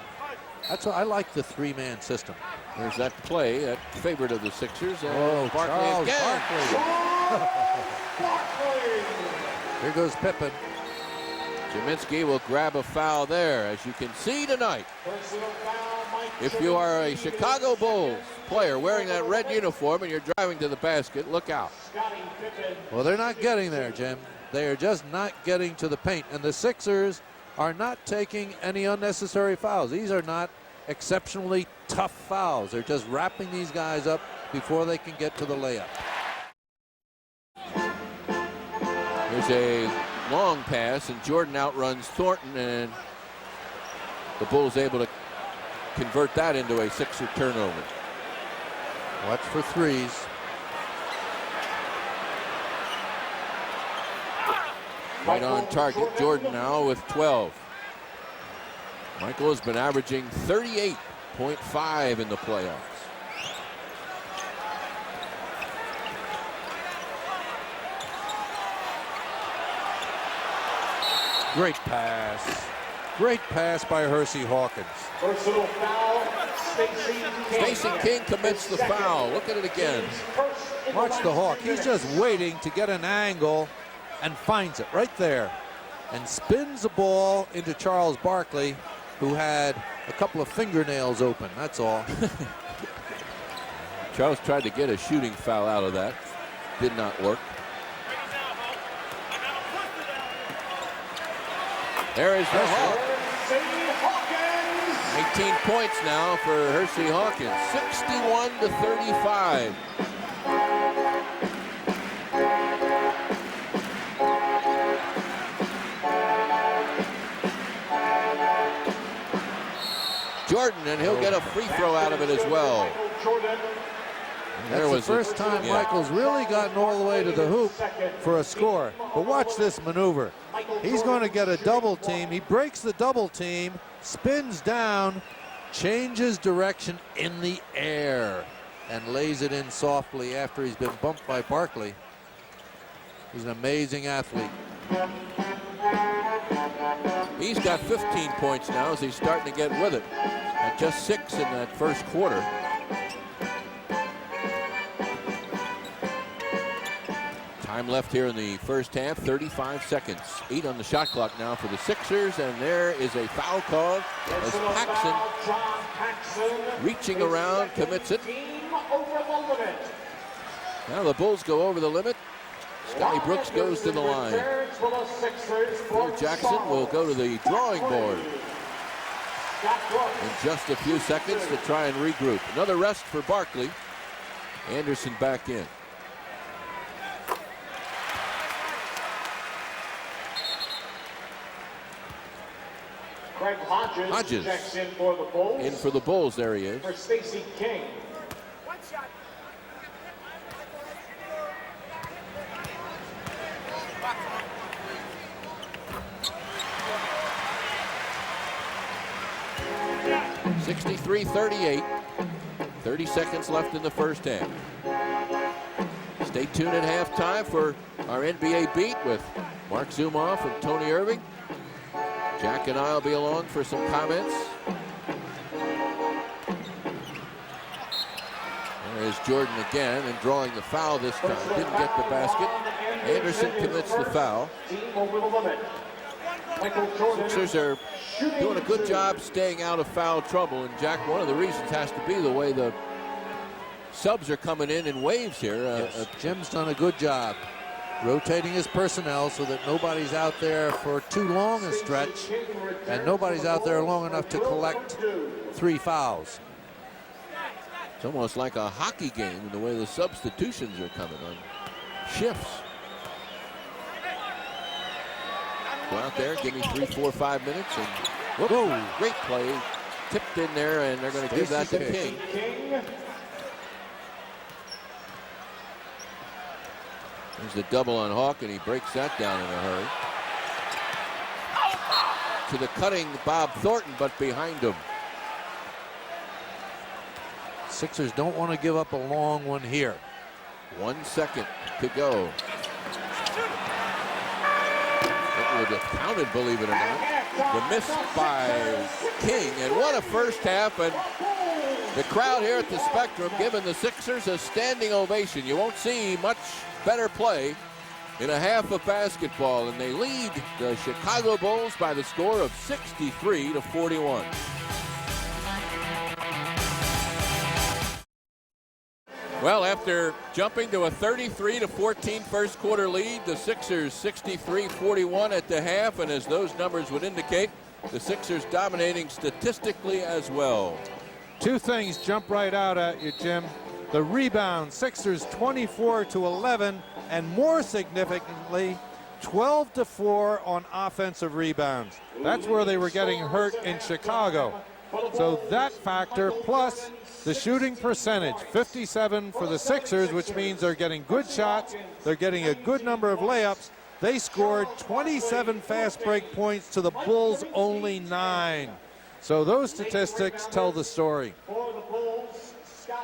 That's what I like, the 3-man system. There's that play, that favorite of the Sixers. And Oh, Barkley Charles again. Barkley. Here goes Pippen. Jaminski will grab a foul there. As you can see tonight, if you are a Chicago Bulls player wearing that red uniform and you're driving to the basket, look out. Well, they're not getting there, Jim. They are just not getting to the paint. And the Sixers are not taking any unnecessary fouls. These are not exceptionally tough fouls. They're just wrapping these guys up before they can get to the layup. Here's a long pass, and Jordan outruns Thornton, and the Bulls able to convert that into a Sixer turnover. Watch for threes. Right on target. Jordan now with 12. Michael has been averaging 38.5 in the playoffs. Great pass. Great pass by Hersey Hawkins. Personal foul, Stacey King commits the foul. Look at it again. Watch the Hawk. He's just waiting to get an angle and finds it right there and spins the ball into Charles Barkley, who had a couple of fingernails open. That's all. Charles tried to get a shooting foul out of that. Did not work. There is the Hawk. 18 points now for Hersey Hawkins. 61-35. Jordan, and he'll get a free throw out of it as well. That's the first time Michael's really gotten all the way to the hoop for a score. But watch this maneuver. He's going to get a double team. He breaks the double team, spins down, changes direction in the air, and lays it in softly after he's been bumped by Barkley. He's an amazing athlete. He's got 15 points now as he's starting to get with it. At just 6 in that first quarter. Time left here in the first half, 35 seconds. 8 on the shot clock now for the Sixers, and there is a foul called as Paxson, reaching around, commits it. Now the Bulls go over the limit. Scotty Brooks goes to the line. Phil Jackson will go to the drawing board in just a few seconds to try and regroup. Another rest for Barkley. Anderson back in. Craig Hodges checks in for the Bulls. In for the Bulls, there he is. For Stacey King. One shot. 63-38. 30 seconds left in the first half. Stay tuned at halftime for our NBA beat with Mark Zumoff and Tony Irving. Jack and I will be along for some comments. There is Jordan again, and drawing the foul this time. Didn't get the basket. Anderson commits the foul. Sixers are doing a good job staying out of foul trouble. And Jack, one of the reasons has to be the way the subs are coming in waves here. Jim's done a good job rotating his personnel so that nobody's out there for too long a stretch, and nobody's out there long enough to collect 3 fouls. It's almost like a hockey game in the way the substitutions are coming on shifts. Go out there, give me 3, 4, 5 minutes, and whoa, great play. Tipped in there, and they're going to give that to King. There's the double on Hawk, and he breaks that down in a hurry. To the cutting Bob Thornton, but behind him. Sixers don't want to give up a long one here. 1 second to go. That would have counted, believe it or not. The miss by King, and what a first half, and the crowd here at the Spectrum giving the Sixers a standing ovation. You won't see much better play in a half of basketball, and they lead the Chicago Bulls by the score of 63-41. Well, after jumping to a 33-14 first quarter lead, the Sixers 63-41 at the half, and as those numbers would indicate, the Sixers dominating statistically as well. Two things jump right out at you, Jim. The rebound, Sixers 24-11, and more significantly, 12-4 on offensive rebounds. That's where they were getting hurt in Chicago. So that factor, plus the shooting percentage, 57 for the Sixers, which means they're getting good shots, they're getting a good number of layups. They scored 27 fast break points to the Bulls' only 9. So those statistics tell the story.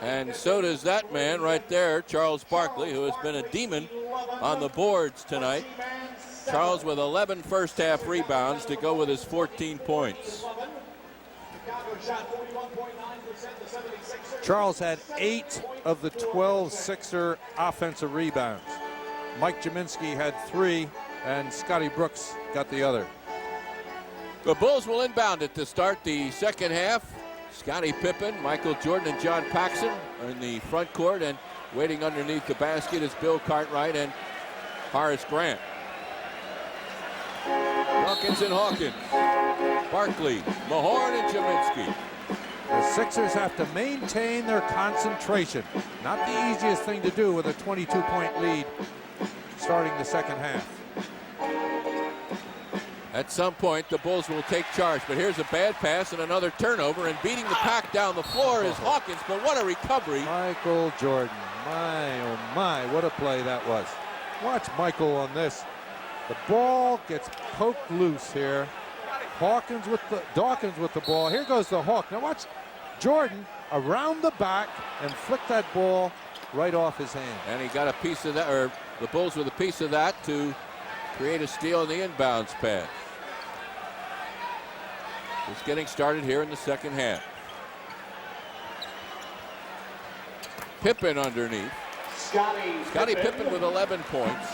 And so does that man right there, Charles Barkley, who has been a demon on the boards tonight. Charles with 11 first half rebounds to go with his 14 points. Charles had 8 of the 12 Sixer offensive rebounds. Mike Jaminski had 3, and Scotty Brooks got the other. The Bulls will inbound it to start the second half. Scottie Pippen, Michael Jordan, and John Paxson are in the front court, and waiting underneath the basket is Bill Cartwright and Horace Grant. Dawkins and Hawkins, Barkley, Mahorn, and Jaminski. The Sixers have to maintain their concentration. Not the easiest thing to do with a 22-point lead starting the second half. At some point, the Bulls will take charge, but here's a bad pass and another turnover, and beating the pack down the floor is Hawkins, but what a recovery. Michael Jordan, my, oh my, what a play that was. Watch Michael on this. The ball gets poked loose here. Dawkins with the ball. Here goes the Hawk. Now watch Jordan around the back and flick that ball right off his hand. And he got a piece of that, or the Bulls with a piece of that to create a steal in the inbounds pass. Just getting started here in the second half. Pippen underneath. Scottie Pippen with 11 points.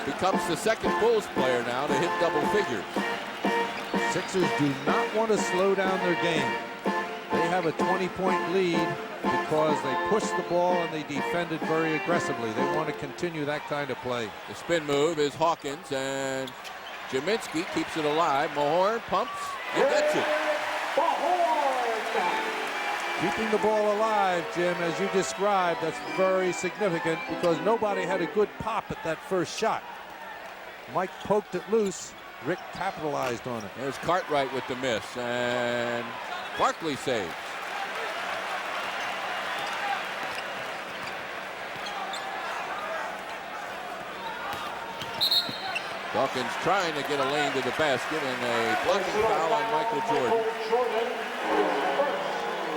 Becomes the second Bulls player now to hit double figures. Sixers do not want to slow down their game. They have a 20-point lead because they pushed the ball and they defended very aggressively. They want to continue that kind of play. The spin move is Hawkins, and Jaminski keeps it alive. Mahorn pumps and gets it. Keeping the ball alive, Jim, as you described, that's very significant because nobody had a good pop at that first shot. Mike poked it loose. Rick capitalized on it. There's Cartwright with the miss, and Barkley saves. Dawkins trying to get a lane to the basket, and a blocking foul on Michael Jordan.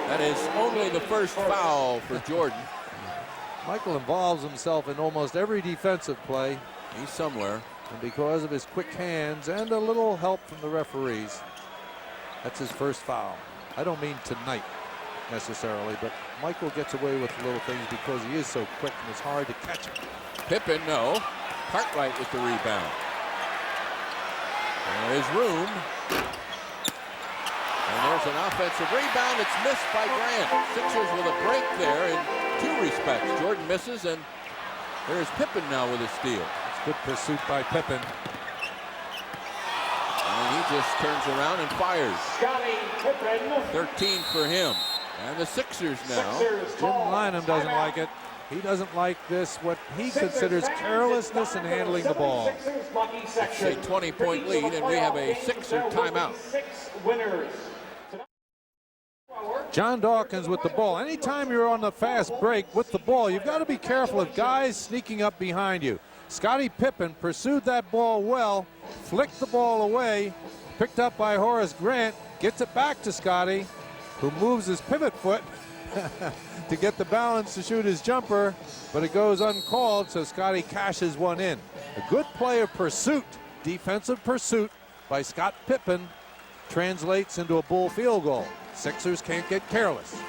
That is only the first foul for Jordan. Michael involves himself in almost every defensive play. He's somewhere. And because of his quick hands and a little help from the referees, that's his first foul. I don't mean tonight necessarily, but Michael gets away with little things because he is so quick and it's hard to catch him. Pippen, no. Cartwright with the rebound. There's room. And there's an offensive rebound. It's missed by Grant. Sixers with a break there in two respects. Jordan misses, and there's Pippen now with a steal. Good pursuit by Pippen. And he just turns around and fires. 13 for him. And the Sixers now. Jim Lynam doesn't like it. He doesn't like this, what he considers carelessness in handling the ball. It's a 20-point lead, and we have a Sixer timeout. John Dawkins with the ball. Anytime you're on the fast break with the ball, you've got to be careful of guys sneaking up behind you. Scottie Pippen pursued that ball well, flicked the ball away, picked up by Horace Grant, gets it back to Scottie, who moves his pivot foot to get the balance to shoot his jumper, but it goes uncalled, so Scottie cashes one in. A good play of pursuit, defensive pursuit by Scott Pippen translates into a Bull field goal. Sixers can't get careless.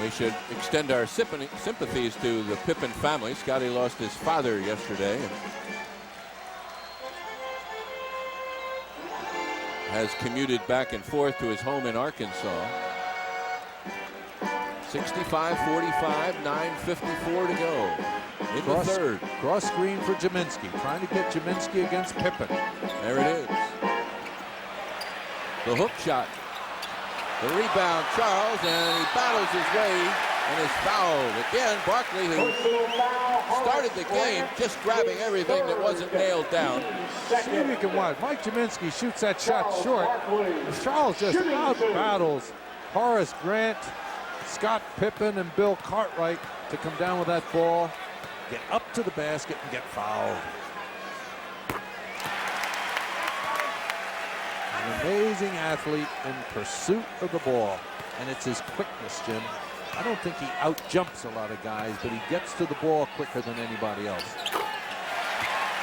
We should extend our sympathies to the Pippen family. Scotty lost his father yesterday and has commuted back and forth to his home in Arkansas. 65-45, 9:54 to go in the third. Cross screen for Jaminski, trying to get Jaminski against Pippen. There it is. The hook shot. The rebound, Charles, and he battles his way and is fouled. Again, Barkley, who started the game just grabbing everything that wasn't nailed down. See if you can watch. Mike Jaminski shoots that shot short. Charles just out-battles Horace Grant, Scott Pippen, and Bill Cartwright to come down with that ball, get up to the basket, and get fouled. An amazing athlete in pursuit of the ball, and it's his quickness, Jim. I don't think he out-jumps a lot of guys, but he gets to the ball quicker than anybody else.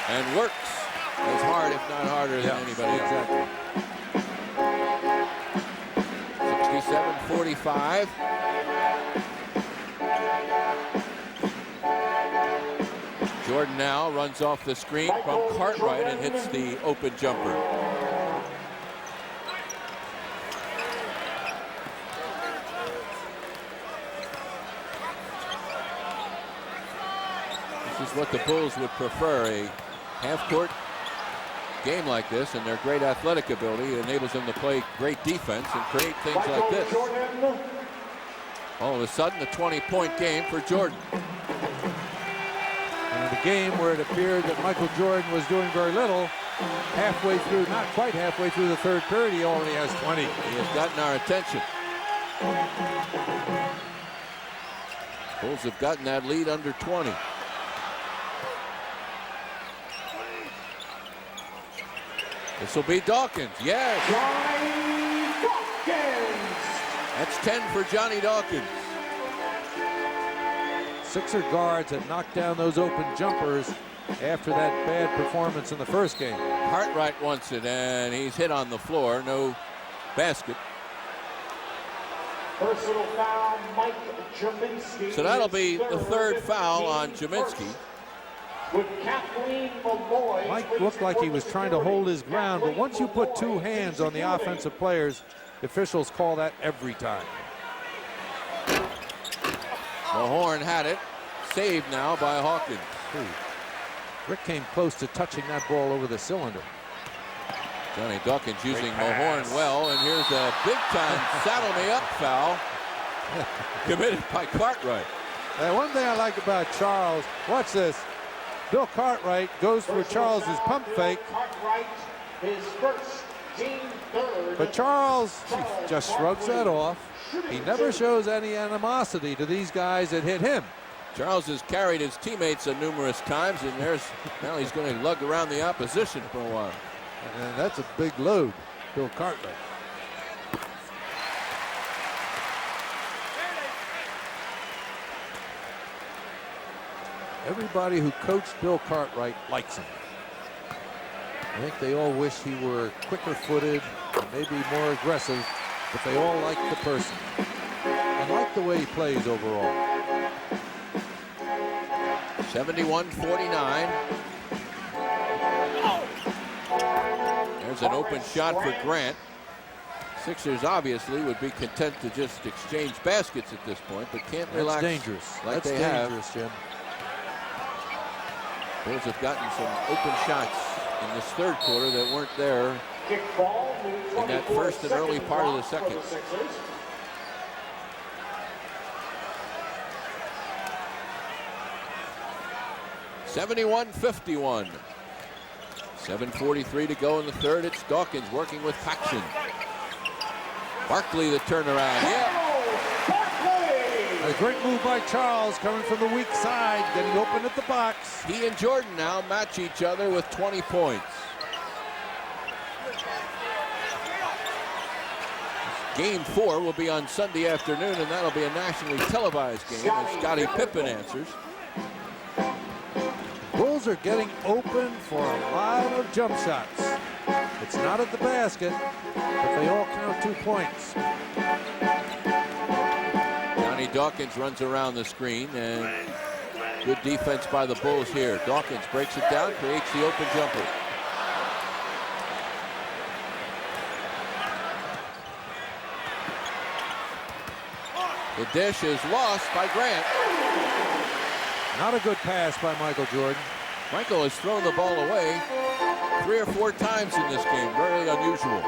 And works as hard, if not harder, than anybody else. Exactly. 67-45. Jordan now runs off the screen from Cartwright and hits the open jumper. This is what the Bulls would prefer, a half-court game like this, and their great athletic ability enables them to play great defense and create things like this. All of a sudden, a 20-point game for Jordan. And a game where it appeared that Michael Jordan was doing very little, halfway through, not quite halfway through the third period, he already has 20. He has gotten our attention. Bulls have gotten that lead under 20. This will be Dawkins. Yes. Johnny Dawkins. That's 10 for Johnny Dawkins. Sixer guards had knocked down those open jumpers after that bad performance in the first game. Cartwright wants it, and he's hit on the floor. No basket. Personal foul, Mike Jaminski. So that'll be the third foul on Jaminski. With Kathleen Malloy. Mike looked like he was trying to hold his ground, but once you put two hands on the offensive players, the officials call that every time. Mahorn had it. Saved now by Hawkins. Rick came close to touching that ball over the cylinder. Johnny Dawkins using Mahorn well, and here's a big-time saddle-me-up foul committed by Cartwright. One thing I like about Charles, watch this. Bill Cartwright goes for Charles's pump fake. Cartwright, his first, team third. But Charles just shrugs that off. He never shows any animosity to these guys that hit him. Charles has carried his teammates numerous times, and now he's going to lug around the opposition for a while. And that's a big load, Bill Cartwright. Everybody who coached Bill Cartwright likes him. I think they all wish he were quicker footed and maybe more aggressive, but they all like the person and like the way he plays overall. 71-49. There's an open shot for Grant. Sixers obviously would be content to just exchange baskets at this point, but can't relax. That's dangerous. Like That's they dangerous, have. Jim. Bulls have gotten some open shots in this third quarter that weren't there in that first and early part of the second. 71-51. 7:43 to go in the third. It's Dawkins working with Paxson. Barkley the turnaround. Yeah. A great move by Charles coming from the weak side, getting open at the box. He and Jordan now match each other with 20 points. Game 4 will be on Sunday afternoon, and that'll be a nationally televised game as Scottie Pippen answers. Bulls are getting open for a lot of jump shots. It's not at the basket, but they all count 2 points. Johnny Dawkins runs around the screen, and good defense by the Bulls here. Dawkins breaks it down, creates the open jumper. The dish is lost by Grant. Not a good pass by Michael Jordan. Michael has thrown the ball away 3 or 4 times in this game. Very unusual.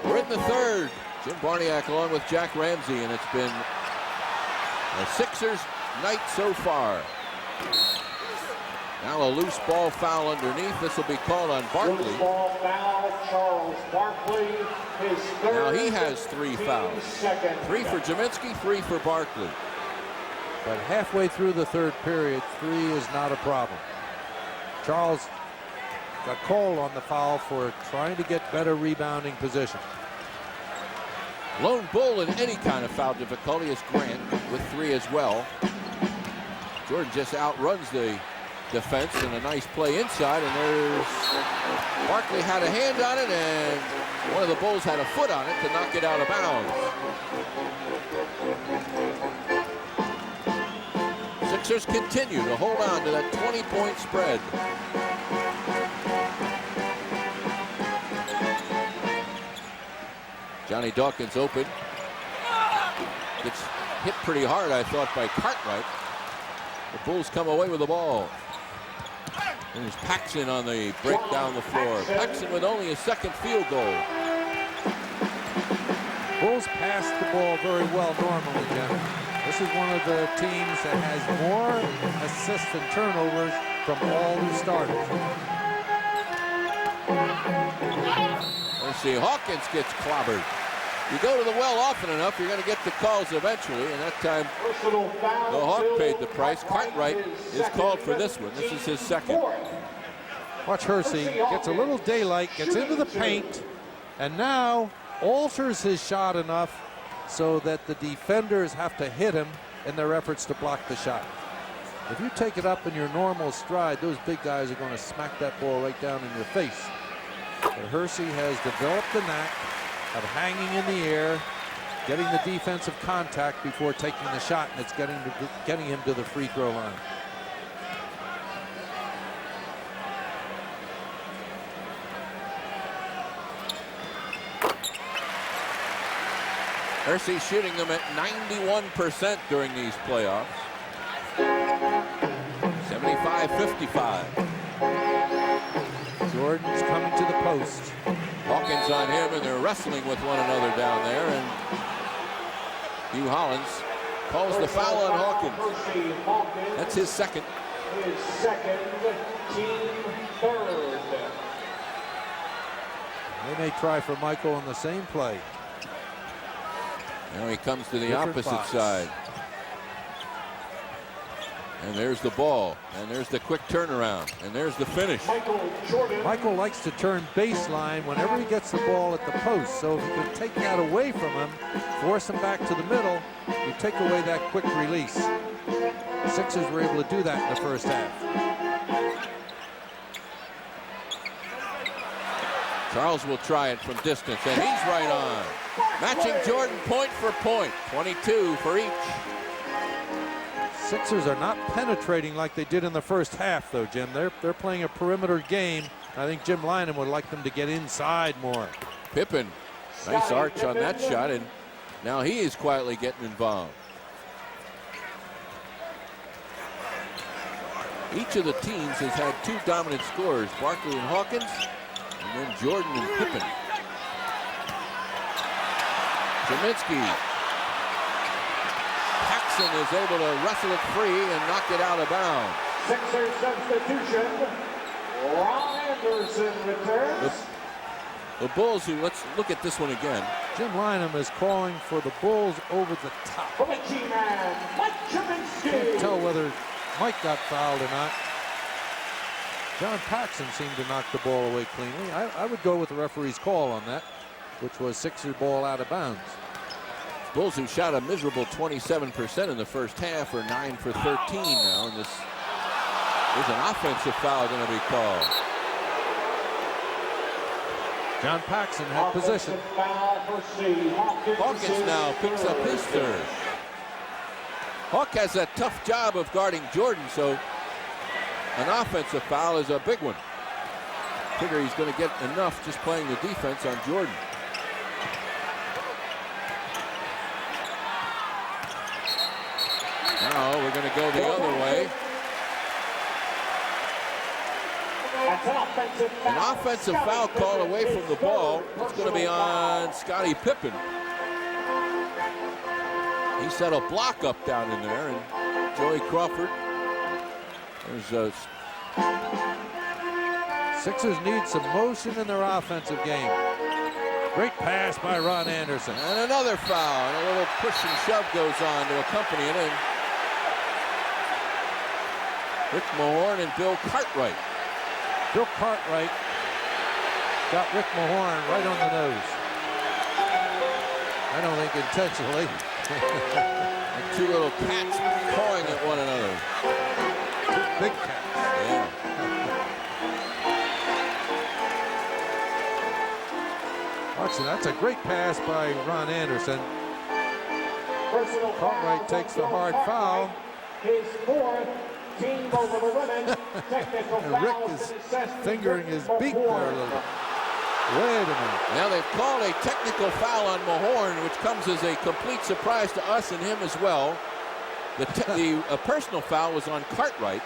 We're in the third. Jim Barniak along with Jack Ramsey, and it's been a Sixers night so far. Now a loose ball foul underneath. This will be called on Barkley. Loose ball foul, Charles Barkley. His third. Now he has 3 fouls. 3 for Jaminski, 3 for Barkley. But halfway through the third period, 3 is not a problem. Charles got called on the foul for trying to get better rebounding position. Lone Bull in any kind of foul difficulty is Grant with 3 as well. Jordan just outruns the defense, and a nice play inside, and there's Barkley had a hand on it, and one of the Bulls had a foot on it to knock it out of bounds. Sixers continue to hold on to that 20-point spread. Johnny Dawkins open. Gets hit pretty hard, I thought, by Cartwright. The Bulls come away with the ball. And there's Paxson on the break down the floor. Paxson with only a second field goal. Bulls pass the ball very well normally, Jim. This is one of the teams that has more assists and turnovers from all the starters. Let's see, Hawkins gets clobbered. You go to the well often enough, you're going to get the calls eventually, and that time the Hawk paid the price. Cartwright is called for this one. This is his second. Watch Hersey, gets a little daylight, gets into the paint, and now alters his shot enough so that the defenders have to hit him in their efforts to block the shot. If you take it up in your normal stride, those big guys are going to smack that ball right down in your face. But Hersey has developed the knack of hanging in the air, getting the defensive contact before taking the shot, and it's getting him to the free throw line. Hersey shooting them at 91% during these playoffs. 75-55. Jordan's coming to the post. Hawkins on him, and they're wrestling with one another down there, and Hugh Hollins calls the foul on Hawkins. That's his second. His second, team third. They may try for Michael on the same play. Now he comes to the Different opposite box. side. And there's the ball, and there's the quick turnaround, and there's the finish. Michael likes to turn baseline whenever he gets the ball at the post. So if you can take that away from him, force him back to the middle, you take away that quick release. The Sixers were able to do that in the first half. Charles will try it from distance, and he's right on. Matching Jordan point for point, 22 for each. Sixers are not penetrating like they did in the first half, though, Jim. They're playing a perimeter game. I think Jim Lynam would like them to get inside more. Pippen, nice arch on that shot, and now he is quietly getting involved. Each of the teams has had 2 dominant scorers, Barkley and Hawkins, and then Jordan and Pippen. Jaminski. Paxson is able to wrestle it free and knock it out of bounds. Sixers substitution. Ron Anderson returns. The Bulls, who, let's look at this one again. Jim Lynam is calling for the Bulls over the top. From the G-Man, Mike Jaminski. Can't tell whether Mike got fouled or not. John Paxson seemed to knock the ball away cleanly. I would go with the referee's call on that, which was Sixer ball out of bounds. Bulls, who shot a miserable 27% in the first half, are 9 for 13 now. And this is an offensive foul going to be called. John Paxson had possession. Hawkins now picks up his third. Hawk has a tough job of guarding Jordan, so an offensive foul is a big one. Figure he's going to get enough just playing the defense on Jordan. Now we're going to go the other way. An offensive foul called away from the ball. It's going to be on Scottie Pippen. He set a block up down in there, and Joey Crawford. There's Sixers need some motion in their offensive game. Great pass by Ron Anderson. And another foul, and a little push and shove goes on to accompany it. And Rick Mahorn and Bill Cartwright. Bill Cartwright got Rick Mahorn right on the nose. I don't think intentionally. And two little cats pawing at one another. Two big cats. Yeah. Watch, that's a great pass by Ron Anderson. Cartwright takes the hard foul. His fourth team over the women. And Rick is fingering his beak there a little bit. Wait a minute. Now they've called a technical foul on Mahorn, which comes as a complete surprise to us and him as well. The personal foul was on Cartwright.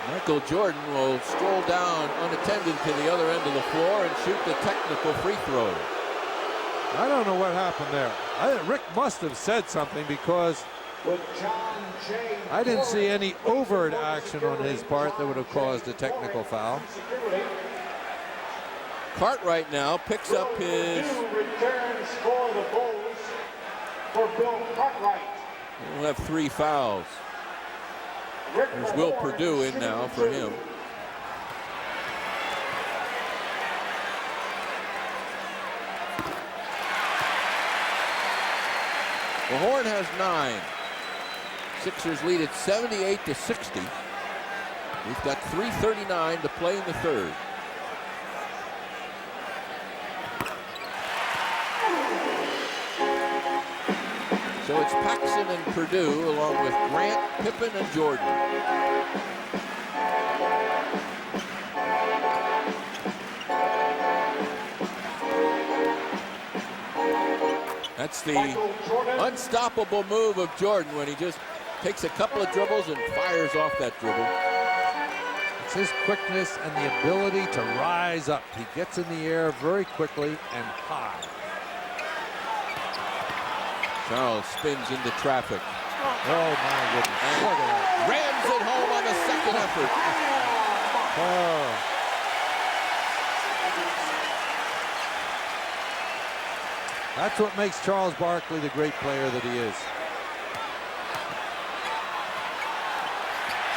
Michael Jordan will stroll down unattended to the other end of the floor and shoot the technical free throw. I don't know what happened there. Rick must have said something, because I didn't see any overt action on his part that would have caused a technical foul. Cartwright now picks up his... returns for the Bulls for Bill Cartwright. We'll have 3 fouls. There's Will Perdue in now for him. Mahorn has 9. Sixers lead at 78-60. We've got 3:39 to play in the third. So it's Paxson and Perdue along with Grant, Pippen, and Jordan. That's the unstoppable move of Jordan when he just takes a couple of dribbles and fires off that dribble. It's his quickness and the ability to rise up. He gets in the air very quickly and high. Charles spins into traffic. Oh my goodness. And look at that. rams it home on the second effort. Oh. That's what makes Charles Barkley the great player that he is.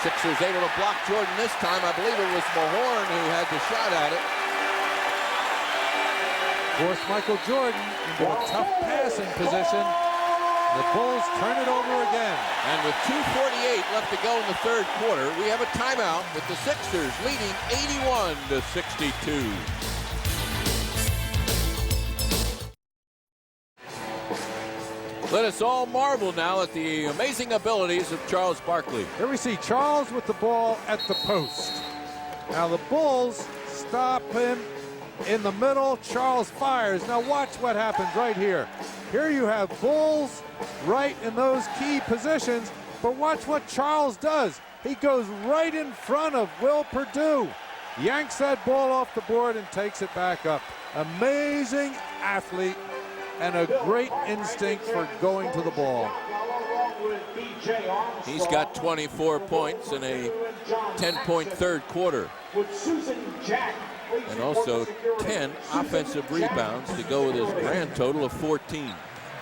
Sixers able to block Jordan this time. I believe it was Mahorn who had the shot at it. Forced Michael Jordan into a tough passing position. The Bulls turn it over again. And with 2:48 left to go in the third quarter, we have a timeout with the Sixers leading 81-62. Let us all marvel now at the amazing abilities of Charles Barkley. Here we see Charles with the ball at the post. Now the Bulls stop him in the middle. Charles fires. Now watch what happens right here. Here you have Bulls right in those key positions, but watch what Charles does. He goes right in front of Will Perdue, yanks that ball off the board and takes it back up. Amazing athlete and a great instinct for going to the ball. He's got 24 points in a 10-point third quarter. And also 10 offensive rebounds to go with his grand total of 14.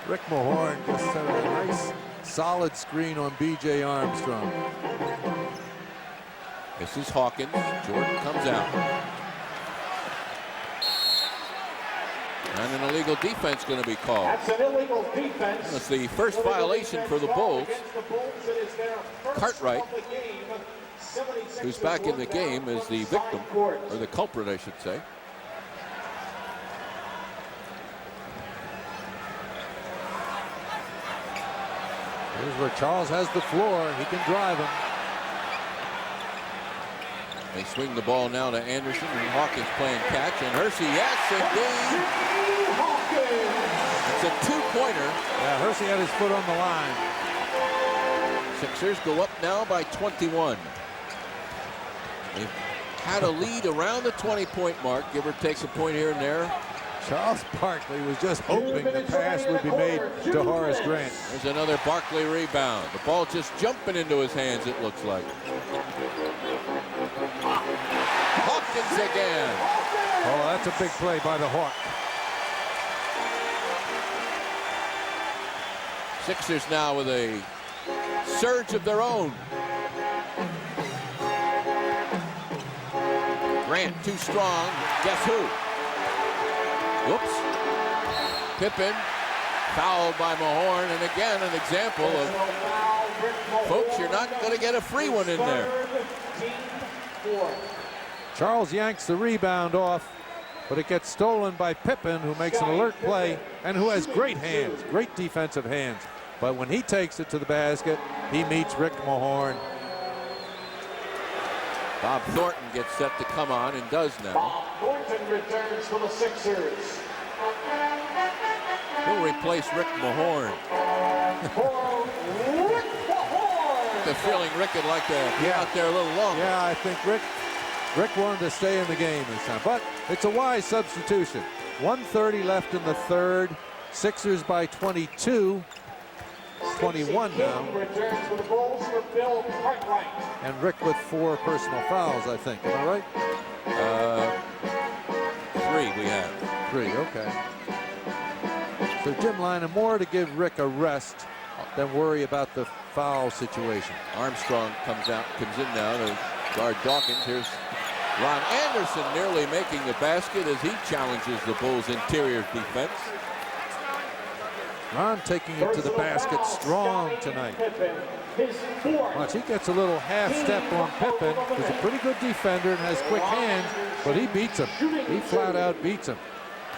Rick Mahorn just set a nice solid screen on B.J. Armstrong. This is Hawkins. Jordan comes out. And an illegal defense going to be called. That's an illegal defense. That's the first violation for the Bulls. Cartwright who's back in the game, as the victim, or the culprit, I should say. Here's where Charles has the floor. He can drive him. They swing the ball now to Anderson, and Hawkins playing catch. And Hersey, yes, indeed. It's a two-pointer. Yeah, Hersey had his foot on the line. Sixers go up now by 21. They've had a lead around the 20-point mark, give or take a point here and there. Charles Barkley was just hoping the pass would be made to Horace Grant. There's another Barkley rebound. The ball just jumping into his hands, it looks like. Hawkins again. Oh, that's a big play by the Hawk. Sixers now with a surge of their own. Grant too strong. Guess who? Whoops. Pippen fouled by Mahorn, and again an example of, folks, you're not going to get a free one in there. Charles yanks the rebound off, but it gets stolen by Pippen, who makes an alert play and who has great hands, great defensive hands. But when he takes it to the basket, he meets Rick Mahorn. Bob Thornton gets set to come on and does now. Bob Thornton returns for the Sixers. He'll replace Rick Mahorn. For Rick Mahorn. The feeling Rick would like to be out there a little longer. Yeah, I think Rick wanted to stay in the game this time, but it's a wise substitution. 1:30 left in the third. Sixers by 22. 21 now. Returns for the Bulls for Bill Cartwright. And Rick with 4 personal fouls, I think. Am I right? 3 we have. 3, okay. So Jim Lynam, more to give Rick a rest than worry about the foul situation. Armstrong comes in now to guard Dawkins. Here's Ron Anderson nearly making the basket as he challenges the Bulls' interior defense. Ron taking it to the basket strong tonight. Watch, he gets a little half step on Pippen, who's a pretty good defender and has quick hands, but he beats him. He flat out beats him.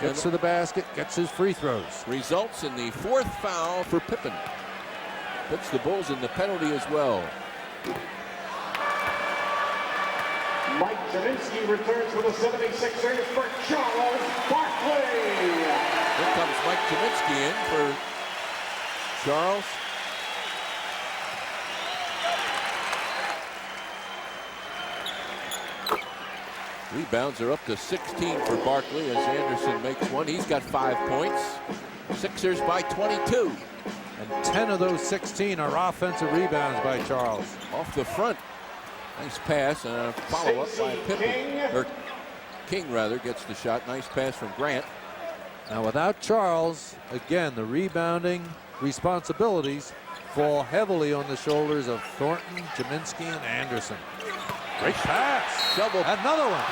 Gets to the basket, gets his free throws. Results in the 4th foul for Pippen. Puts the Bulls in the penalty as well. Mike Jaminski returns for the 76ers for Charles Barkley. Here comes Mike Jaminski in for Charles. Rebounds are up to 16 for Barkley as Anderson makes one. He's got 5 points. Sixers by 22. And 10 of those 16 are offensive rebounds by Charles. Off the front. Nice pass and a follow-up by Pippen. Or King, rather, gets the shot. Nice pass from Grant. Now, without Charles, again, the rebounding responsibilities fall heavily on the shoulders of Thornton, Jaminski, and Anderson. Great pass. Shovel. Another one.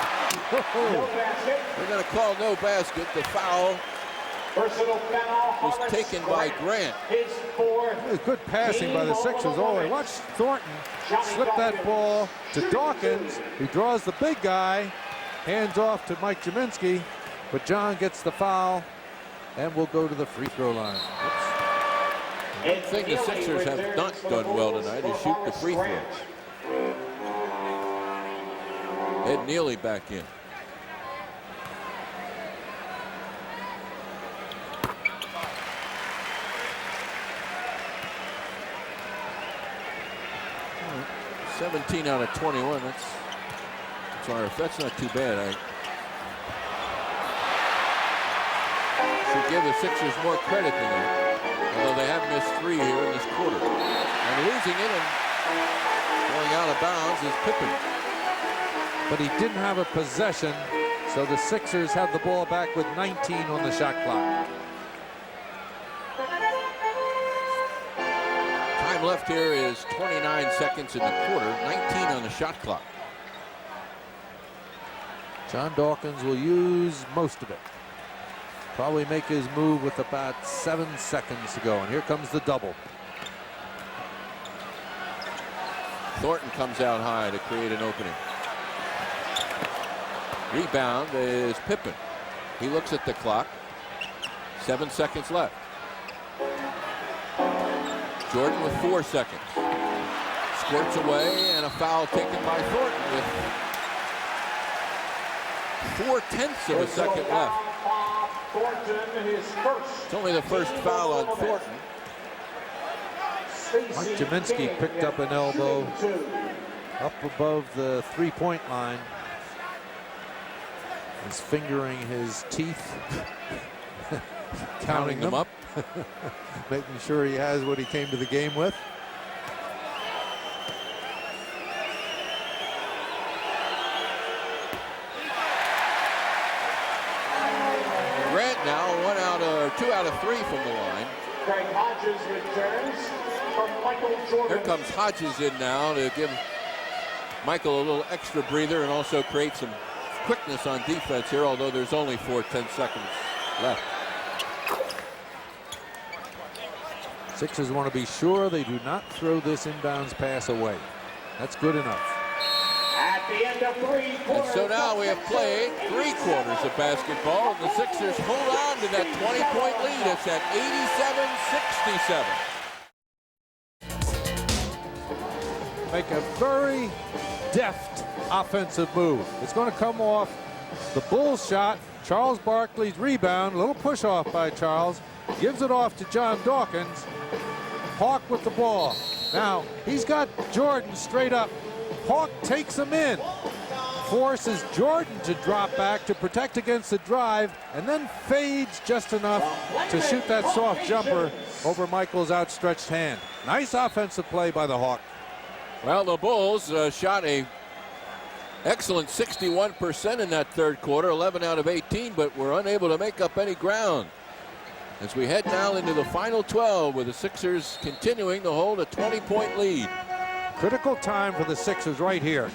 They're going to call no basket. The foul was taken by Grant. Good passing by the Sixers. Oh, and watch Thornton slip that ball to Dawkins, who draws the big guy. Hands off to Mike Jaminski, but John gets the foul and will go to the free throw line. One thing the Sixers have not done well tonight is shoot the free throws. Ed Neely back in. Right. 17 out of 21. That's not too bad. I should give the Sixers more credit than that. Although they have missed 3 here in this quarter. And losing it and going out of bounds is Pippen. But he didn't have a possession, so the Sixers have the ball back with 19 on the shot clock. Time left here is 29 seconds in the quarter, 19 on the shot clock. John Dawkins will use most of it. Probably make his move with about 7 seconds to go. And here comes the double. Thornton comes out high to create an opening. Rebound is Pippen. He looks at the clock. 7 seconds left. Jordan with 4 seconds. Squirts away, and a foul taken by Thornton with 0.4 of a second left. It's only the first foul on Thornton. Mike Jaminski picked up an elbow up above the three-point line. He's fingering his teeth, Counting them up. making sure he has what he came to the game with. Grant now 2 out of 3 from the line. Greg Hodges returns from Michael Jordan. Here comes Hodges in now to give Michael a little extra breather and also create some quickness on defense here, although there's only 4.10 seconds left. Sixers want to be sure they do not throw this inbounds pass away. That's good enough. At the end of 3 quarters. And so now we have played 3 quarters of basketball, and the Sixers hold on to that 20-point lead. It's at 87-67. Make a very deft offensive move. It's going to come off the Bulls shot. Charles Barkley's rebound, a little push off by Charles, gives it off to John Dawkins. Hawk with the ball. Now he's got Jordan straight up. Hawk takes him in, forces Jordan to drop back to protect against the drive, and then fades just enough to shoot that soft jumper over Michael's outstretched hand. Nice offensive play by the Hawk. Well, the Bulls shot a excellent 61% in that third quarter, 11 out of 18, but were unable to make up any ground. As we head now into the final 12, with the Sixers continuing to hold a 20-point lead. Critical time for the Sixers right here.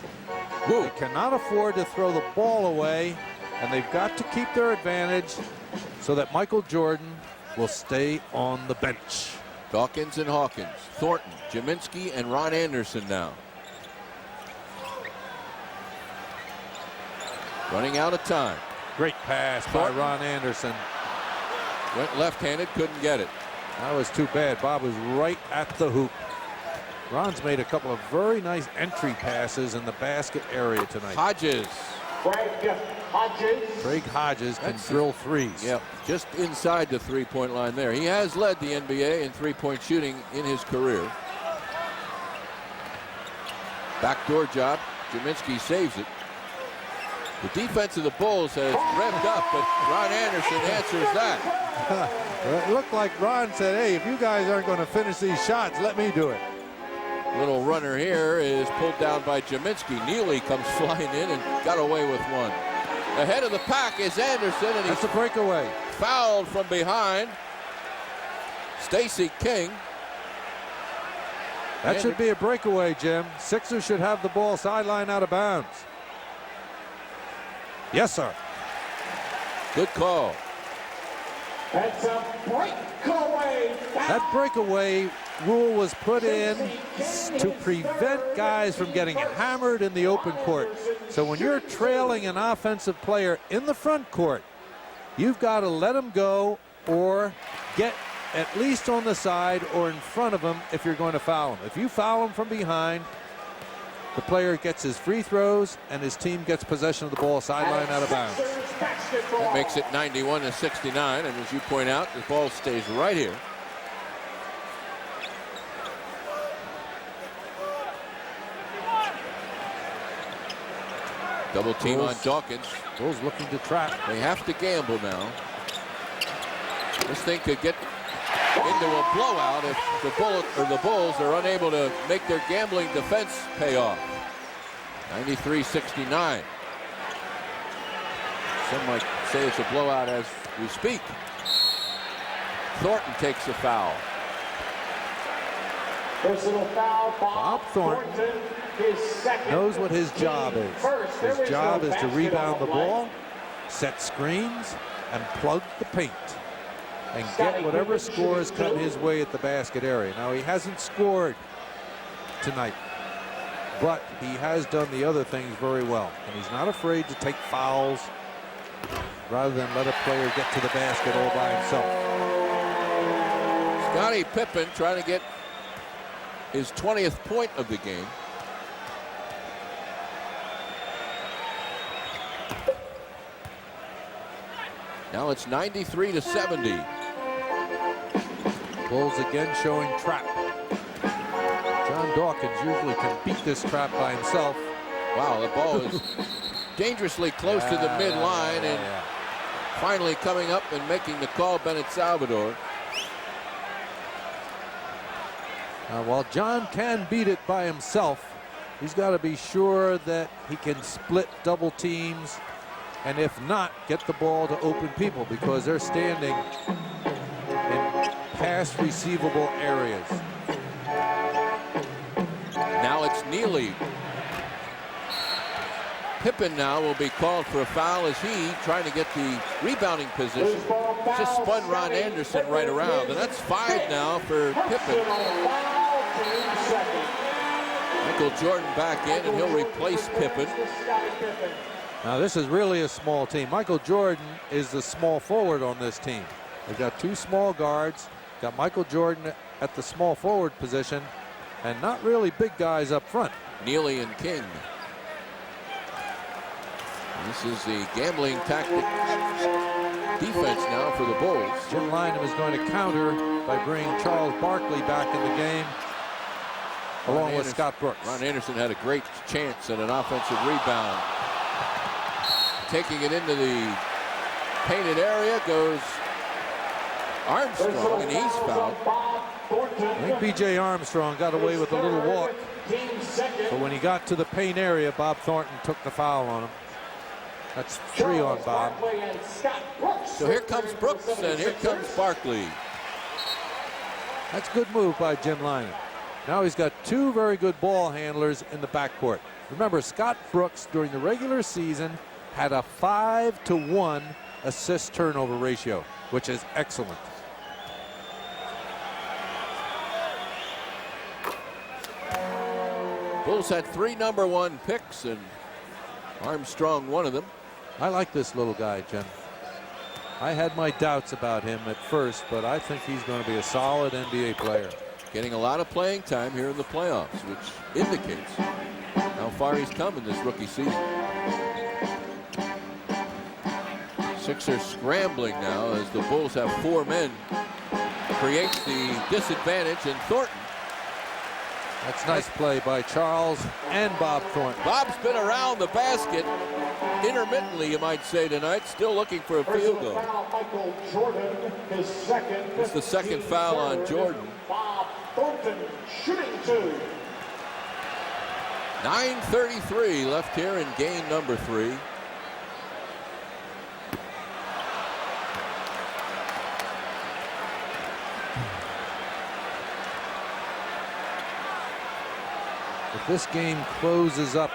They cannot afford to throw the ball away, and they've got to keep their advantage so that Michael Jordan will stay on the bench. Dawkins and Hawkins, Thornton, Jaminski, and Ron Anderson now. Running out of time. Great pass by Ron Anderson. Went left-handed, couldn't get it. That was too bad. Bob was right at the hoop. Ron's made a couple of very nice entry passes in the basket area tonight. Hodges. Craig Hodges can drill threes. Yep, just inside the three-point line there. He has led the NBA in three-point shooting in his career. Backdoor job. Jaminski saves it. The defense of the Bulls has revved up, but Ron Anderson answers that. It looked like Ron said, hey, if you guys aren't going to finish these shots, let me do it. Little runner here is pulled down by Jaminski. Neely comes flying in and got away with one. Ahead of the pack is Anderson, and That's he's a breakaway. fouled from behind. Stacey King. That should be a breakaway, Jim. Sixers should have the ball sideline out of bounds. Yes, sir. Good call. That's a breakaway. That breakaway rule was put in to prevent guys from getting hammered in the open court. So when you're trailing an offensive player in the front court, you've got to let him go or get at least on the side or in front of him if you're going to foul him. If you foul him from behind, the player gets his free throws and his team gets possession of the ball sideline out of bounds. That makes it 91-69, and as you point out, the ball stays right here. Double team on Dawkins. Bulls looking to trap. They have to gamble now. This thing could get into a blowout if the Bulls are unable to make their gambling defense pay off. 93-69. Some might say it's a blowout as we speak. Thornton takes a foul. Personal foul. Bob Thornton knows what his job is. His job is to rebound the ball, set screens, and plug the paint, and get whatever scores come his way at the basket area. Now, he hasn't scored tonight. but he has done the other things very well. And he's not afraid to take fouls rather than let a player get to the basket all by himself. Scottie Pippen trying to get his 20th point of the game. Now it's 93-70. Bulls again showing trap. John Dawkins usually can beat this trap by himself. Wow, the ball is dangerously close to the midline, and finally coming up and making the call, Bennett Salvador. While John can beat it by himself, he's got to be sure that he can split double teams, and if not, get the ball to open people, because they're standing in pass receivable areas. Now it's Neely. Pippen now will be called for a foul as he trying to get the rebounding position. Just spun Ron Anderson right around, and that's 5 now for Pippen. Michael Jordan back in, and he'll replace Pippen. Now this is really a small team. Michael Jordan is the small forward on this team. They've got 2 small guards, got Michael Jordan at the small forward position, and not really big guys up front. Neely and King. This is the gambling tactic defense now for the Bulls. Jim Lynam is going to counter by bringing Charles Barkley back in the game, along with Scott Brooks. Ron Anderson had a great chance at an offensive rebound. Taking it into the painted area goes Armstrong, and he's fouled. I think B.J. Armstrong got away with a little walk, but when he got to the paint area, Bob Thornton took the foul on him. That's 3 on Bob. So here comes Brooks, and here comes Barkley. That's a good move by Jim Lynam. Now he's got 2 very good ball handlers in the backcourt. Remember, Scott Brooks during the regular season had a 5-to-1 assist turnover ratio, which is excellent. Bulls had 3 number 1 picks, and Armstrong one of them. I like this little guy, Jim. I had my doubts about him at first, but I think he's going to be a solid NBA player. Getting a lot of playing time here in the playoffs, which indicates how far he's come in this rookie season. Sixers scrambling now as the Bulls have 4 men. Creates the disadvantage, and Thornton. That's nice play by Charles and Bob Thornton. Bob's been around the basket intermittently, you might say, tonight, still looking for a field goal. It's the second foul on Jordan. Bob Thornton shooting 2. 9:33 left here in game number 3. If this game closes up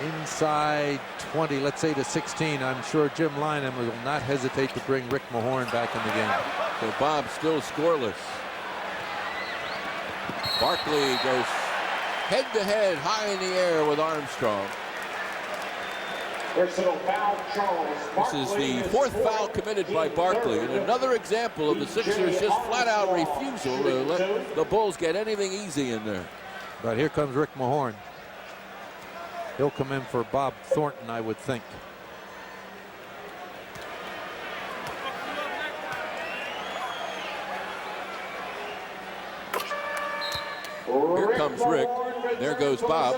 inside 20, let's say to 16, I'm sure Jim Lynam will not hesitate to bring Rick Mahorn back in the game. So Bob still scoreless. Barkley goes head-to-head high in the air with Armstrong. This is the 4th foul committed by Barkley, and another example of the Sixers' just flat-out refusal to let the Bulls get anything easy in there. But here comes Rick Mahorn. He'll come in for Bob Thornton, I would think. Here comes Rick. There goes Bob.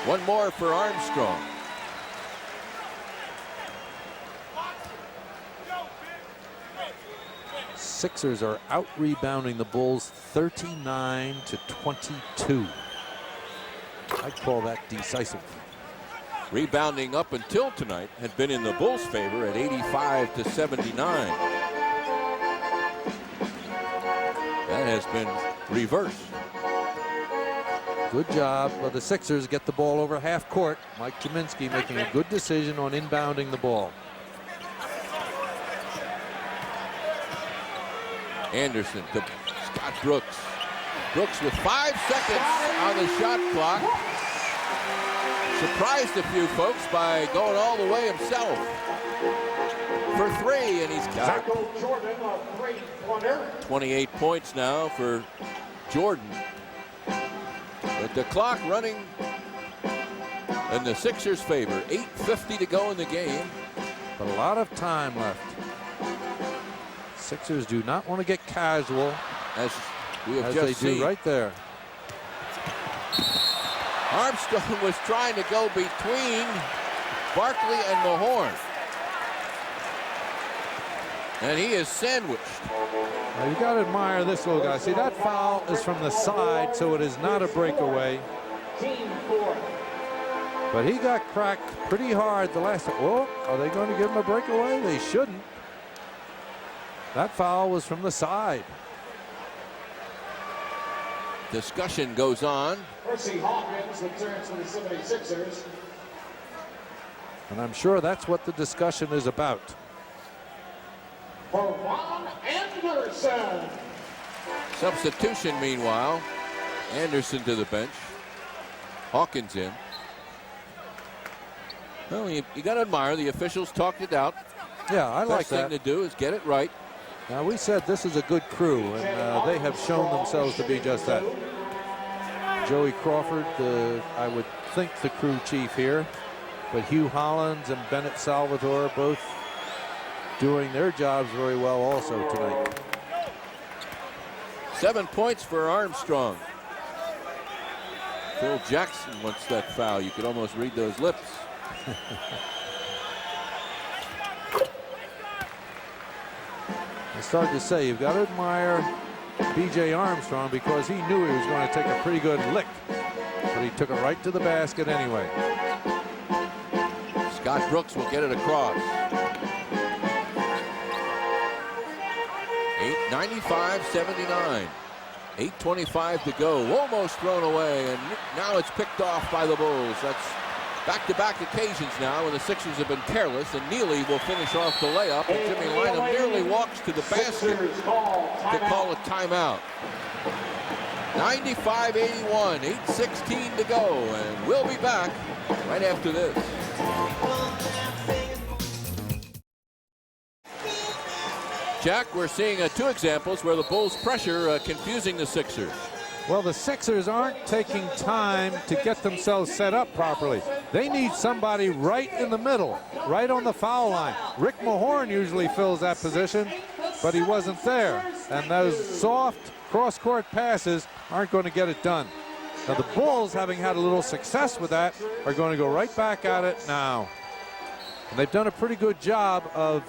One more for Armstrong. Sixers are out rebounding the Bulls 39-22. I'd call that decisive. Rebounding up until tonight had been in the Bulls' favor at 85-79. That has been reversed. Good job. Well, the Sixers get the ball over half court. Mike Kaminsky making a good decision on inbounding the ball. Anderson to Scott Brooks. Brooks with 5 seconds on the shot clock. Surprised a few folks by going all the way himself for 3, and he's got 28 points now for Jordan. But the clock running in the Sixers' favor. 8:50 to go in the game. But a lot of time left. Sixers do not want to get casual, As we have as just they seen. do right there. Armstrong was trying to go between Barkley and Mahorn. And he is sandwiched. Now you got to admire this little guy. See, that foul is from the side, so it is not a breakaway. But he got cracked pretty hard the last time. Oh, are they going to give him a breakaway? They shouldn't. That foul was from the side. Discussion goes on. Percy Hawkins returns for the 76ers. And I'm sure that's what the discussion is about. For Ron Anderson. Substitution meanwhile. Anderson to the bench. Hawkins in. Well, you got to admire the officials talked it out. Yeah, I like Best that. thing to do is get it right. Now, we said this is a good crew, and they have shown themselves to be just that. Joey Crawford, I would think the crew chief here, but Hugh Hollins and Bennett Salvatore both doing their jobs very well also tonight. 7 points for Armstrong. Phil Jackson wants that foul. You could almost read those lips. I started to say, you've got to admire B.J. Armstrong because he knew he was going to take a pretty good lick, but he took it right to the basket anyway. Scott Brooks will get it across. 8:95-79. 8:25 to go. Almost thrown away, and now it's picked off by the Bulls. That's back-to-back occasions now when the Sixers have been careless, and Neely will finish off the layup, and Jimmy Lynam nearly walks to the basket to call a timeout. 95-81, 8:16 to go, and we'll be back right after this. Jack, we're seeing 2 examples where the Bulls pressure confusing the Sixers. Well, the Sixers aren't taking time to get themselves set up properly. They need somebody right in the middle, right on the foul line. Rick Mahorn usually fills that position, but he wasn't there. And those soft cross-court passes aren't going to get it done. Now, the Bulls, having had a little success with that, are going to go right back at it now. And they've done a pretty good job of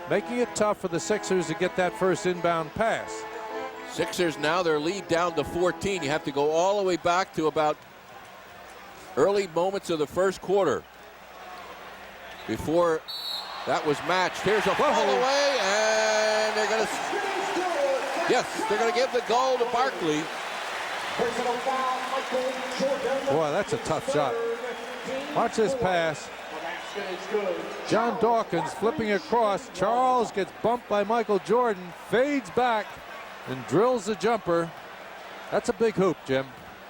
making it tough for the Sixers to get that first inbound pass. Sixers now their lead down to 14. You have to go all the way back to about early moments of the first quarter before that was matched. Here's a fall away, and they're going to, yes, they're going to give the goal to Barkley. Boy, that's a tough shot. Watch this pass. John Dawkins flipping across. Charles gets bumped by Michael Jordan, fades back, and drills the jumper. That's a big hoop, Jim.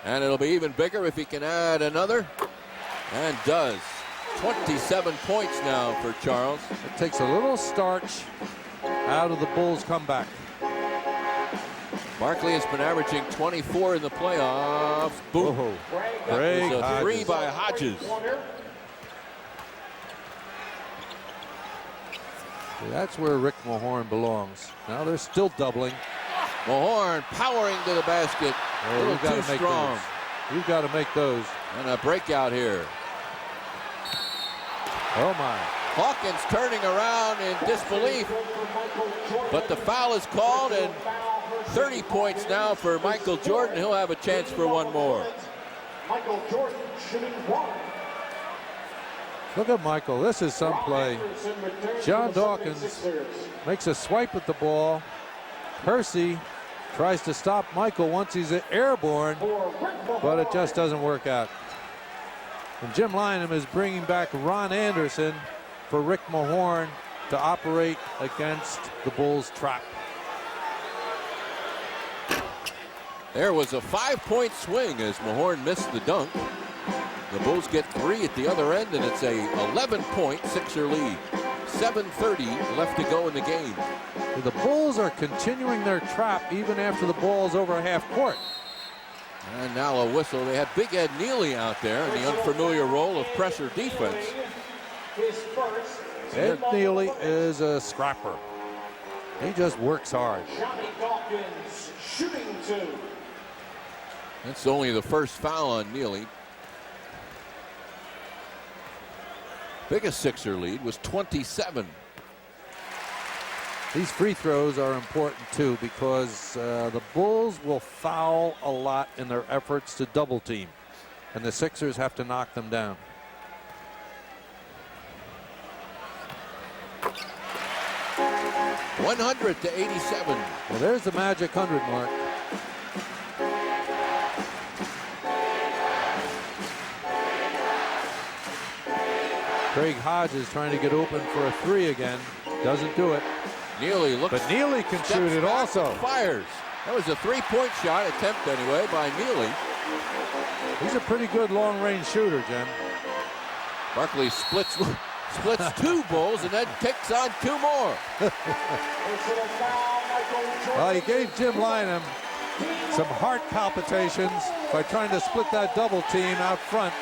And it'll be even bigger if he can add another. And does. 27 points now for Charles. It takes a little starch out of the Bulls' comeback. Barkley has been averaging 24 in the playoffs. Boom. Whoa. That was a Hodges. 3 by Hodges. That's where Rick Mahorn belongs. Now they're still doubling. Mahorn powering to the basket. A little too strong. You've got to make those. And a breakout here. Oh, my. Hawkins turning around in disbelief. But the foul is called, and 30 points now for Michael Jordan. He'll have a chance for one more. Michael Jordan shooting 1. Look at Michael. This is some play. John Dawkins makes a swipe at the ball. Percy tries to stop Michael once he's airborne, but it just doesn't work out. And Jim Lynam is bringing back Ron Anderson for Rick Mahorn to operate against the Bulls' trap. There was a 5-point swing as Mahorn missed the dunk. The Bulls get 3 at the other end, and it's a 11-point Sixer lead. 7:30 left to go in the game. The Bulls are continuing their trap even after the ball's over half court. And now a whistle. They had Big Ed Neely out there in the unfamiliar role of pressure defense. Ed Neely is a scrapper. He just works hard. Johnny Dawkins shooting 2. That's only the first foul on Neely. Biggest Sixer lead was 27. These free throws are important too because the Bulls will foul a lot in their efforts to double team, and the Sixers have to knock them down. $100-87. Well, there's the magic 100 mark. Craig Hodges trying to get open for a 3 again. Doesn't do it. Neely looks. But Neely can shoot it also. Fires. That was a 3-point shot attempt anyway by Neely. He's a pretty good long-range shooter, Jim. Barkley splits 2 Bulls and then takes on 2 more. Well, he gave Jim Lynam some heart palpitations by trying to split that double team out front,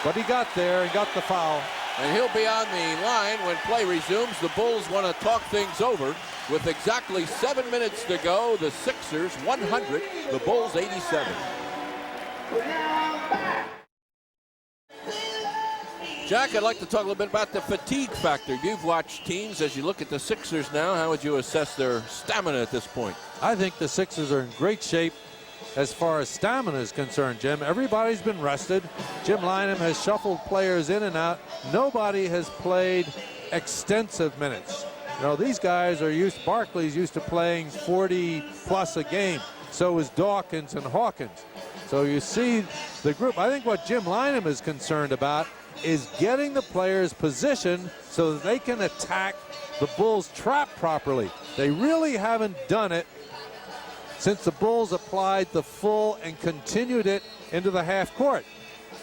but he got there and got the foul. And he'll be on the line when play resumes. The Bulls want to talk things over. With exactly 7 minutes to go, the Sixers 100, the Bulls 87. Jack, I'd like to talk a little bit about the fatigue factor. You've watched teams. As you look at the Sixers now, how would you assess their stamina at this point? I think the Sixers are in great shape as far as stamina is concerned, Jim. Everybody's been rested. Jim Lynam has shuffled players in and out. Nobody has played extensive minutes. You know, these guys are used, Barkley's used to playing 40 plus a game. So is Dawkins and Hawkins. So you see the group. I think what Jim Lynam is concerned about is getting the players positioned so that they can attack the Bulls' trap properly. They really haven't done it since the Bulls applied the full and continued it into the half court.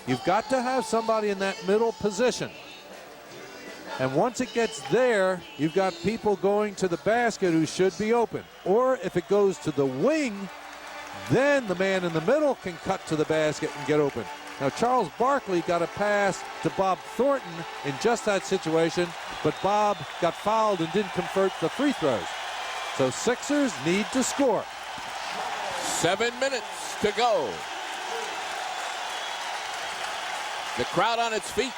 You've got to have somebody in that middle position. And once it gets there, you've got people going to the basket who should be open. Or if it goes to the wing, then the man in the middle can cut to the basket and get open. Now, Charles Barkley got a pass to Bob Thornton in just that situation, but Bob got fouled and didn't convert the free throws. So Sixers need to score. 7 minutes to go. The crowd on its feet.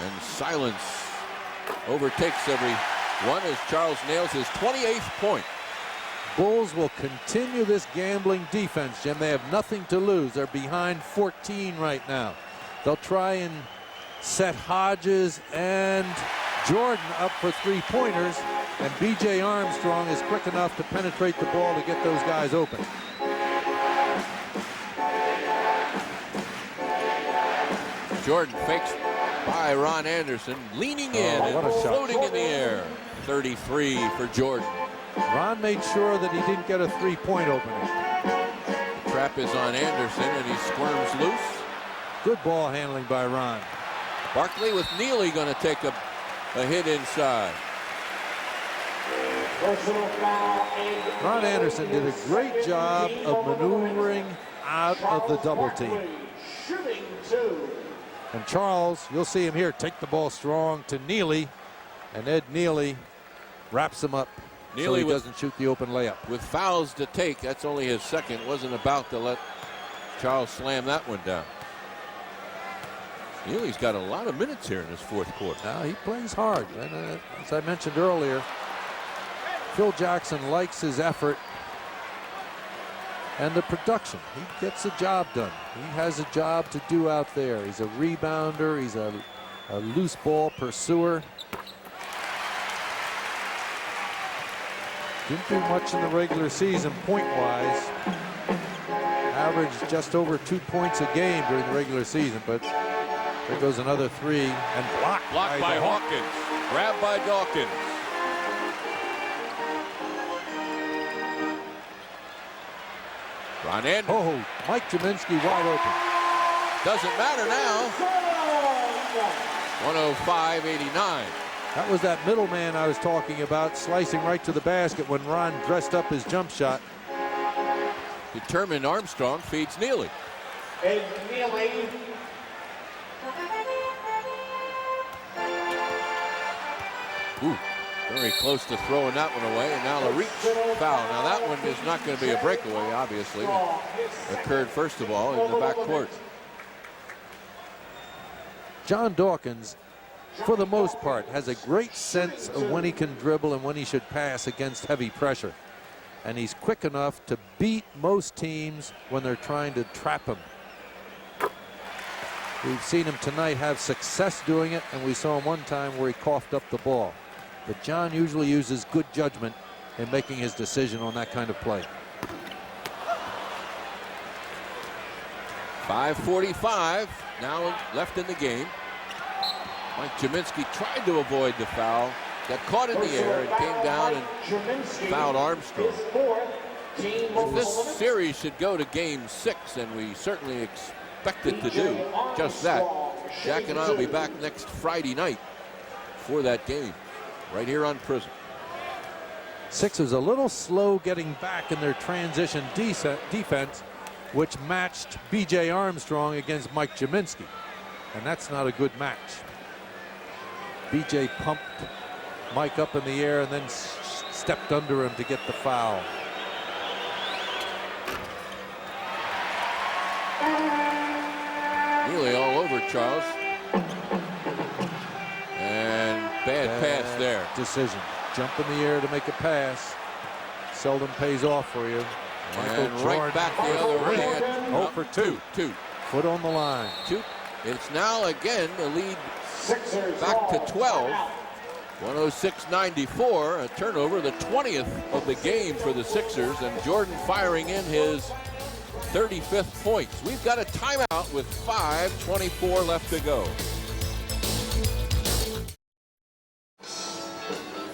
And silence overtakes everyone as Charles nails his 28th point. Bulls will continue this gambling defense, Jim. They have nothing to lose. They're behind 14 right now. They'll try and set Hodges and Jordan up for 3-pointers, and B.J. Armstrong is quick enough to penetrate the ball to get those guys open. Jordan fakes by Ron Anderson, leaning in and floating in the air. 33 for Jordan. Ron made sure that he didn't get a 3-point opening. The trap is on Anderson, and he squirms loose. Good ball handling by Ron. Barkley with Neely going to take a hit inside. Ron Anderson did a great job of maneuvering out of the double team. And Charles, you'll see him here, take the ball strong to Neely, and Ed Neely wraps him up so he doesn't shoot the open layup. With fouls to take, that's only his second. Wasn't about to let Charles slam that one down. Neely's got a lot of minutes here in this fourth quarter. Now he plays hard. And, as I mentioned earlier, Phil Jackson likes his effort and the production. He gets the job done. He has a job to do out there. He's a rebounder. He's a loose ball pursuer. Didn't do much in the regular season point-wise. Averaged just over 2 points a game during the regular season, but there goes another 3 and blocked by Hawkins. Grabbed by Dawkins. Ron Anderson. Oh, Mike Jaminski wide open. Doesn't matter now. 105-89. That was that middleman I was talking about, slicing right to the basket when Ron dressed up his jump shot. Determined Armstrong feeds Neely. And Neely. Ooh, very close to throwing that one away, and now the reach foul. Now that one is not going to be a breakaway, obviously. It occurred first of all in the backcourt. John Dawkins, for the most part, has a great sense of when he can dribble and when he should pass against heavy pressure. And he's quick enough to beat most teams when they're trying to trap him. We've seen him tonight have success doing it, and we saw him one time where he coughed up the ball. But John usually uses good judgment in making his decision on that kind of play. 5:45 now left in the game. Mike Jaminski tried to avoid the foul, got caught in the air and came down and fouled Armstrong. This series should go to game 6, and we certainly expect it to do just that. Jack and I will be back next Friday night for that game, right here on Prism. Sixers a little slow getting back in their transition defense, which matched B.J. Armstrong against Mike Jaminski. And that's not a good match. B.J. pumped Mike up in the air and then stepped under him to get the foul. Nearly all over Charles. And bad pass there. Decision. Jump in the air to make a pass. Seldom pays off for you. And right back the other way. 0 for 2. Foot on the line. It's now again the lead back to 12. 106-94. A turnover, the 20th of the game for the Sixers, and Jordan firing in his 35th points. We've got a timeout with 5:24 left to go.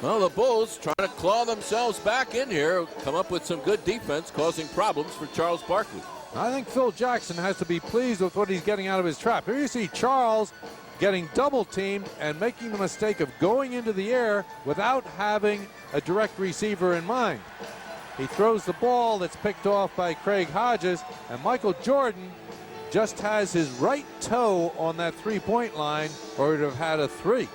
Well, the Bulls trying to claw themselves back in here, come up with some good defense, causing problems for Charles Barkley. I think Phil Jackson has to be pleased with what he's getting out of his trap. Here you see Charles getting double teamed and making the mistake of going into the air without having a direct receiver in mind. He throws the ball that's picked off by Craig Hodges, and Michael Jordan just has his right toe on that three-point line, or he'd have had a three.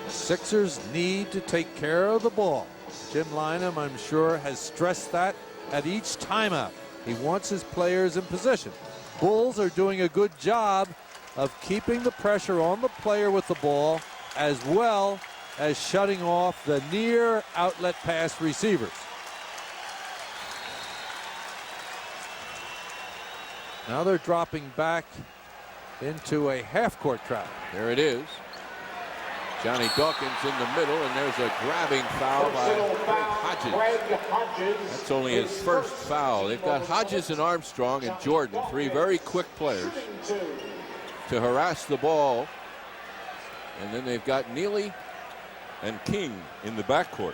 Sixers need to take care of the ball. Jim Lynam, I'm sure, has stressed that at each timeout. He wants his players in position. Bulls are doing a good job of keeping the pressure on the player with the ball, as well as shutting off the near outlet pass receivers. Now they're dropping back into a half-court trap. There it is. Johnny Dawkins in the middle, and there's a grabbing foul by Craig Hodges. That's only his first foul. They've got Hodges and Armstrong and Jordan, three very quick players to harass the ball. And then they've got Neely and King in the backcourt.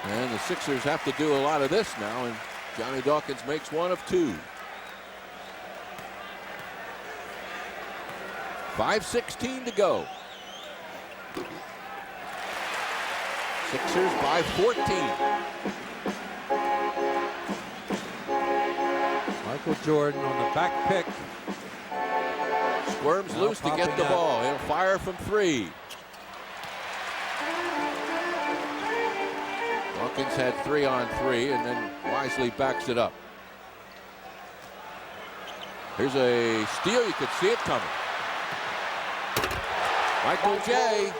And the Sixers have to do a lot of this now, and Johnny Dawkins makes one of two. 5:16 to go. Sixers by 14. Michael Jordan on the back pick. Squirms Now loose to get the ball. He'll fire from three. Dawkins had 3-on-3 and then wisely backs it up. Here's a steal. You could see it coming. Michael J.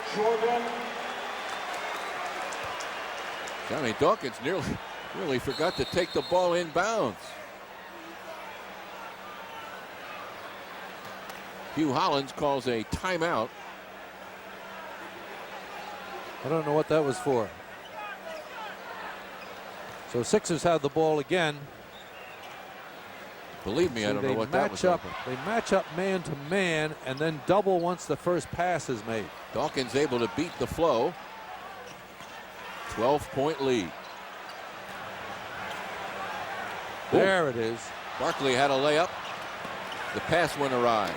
Johnny Dawkins nearly forgot to take the ball inbounds. Hugh Hollins calls a timeout. I don't know what that was for. So Sixers have the ball again. Believe me, I don't know what that was. They match up man to man and then double once the first pass is made. Dawkins able to beat the flow. 12-point lead. There it is. Barkley had a layup. The pass went awry.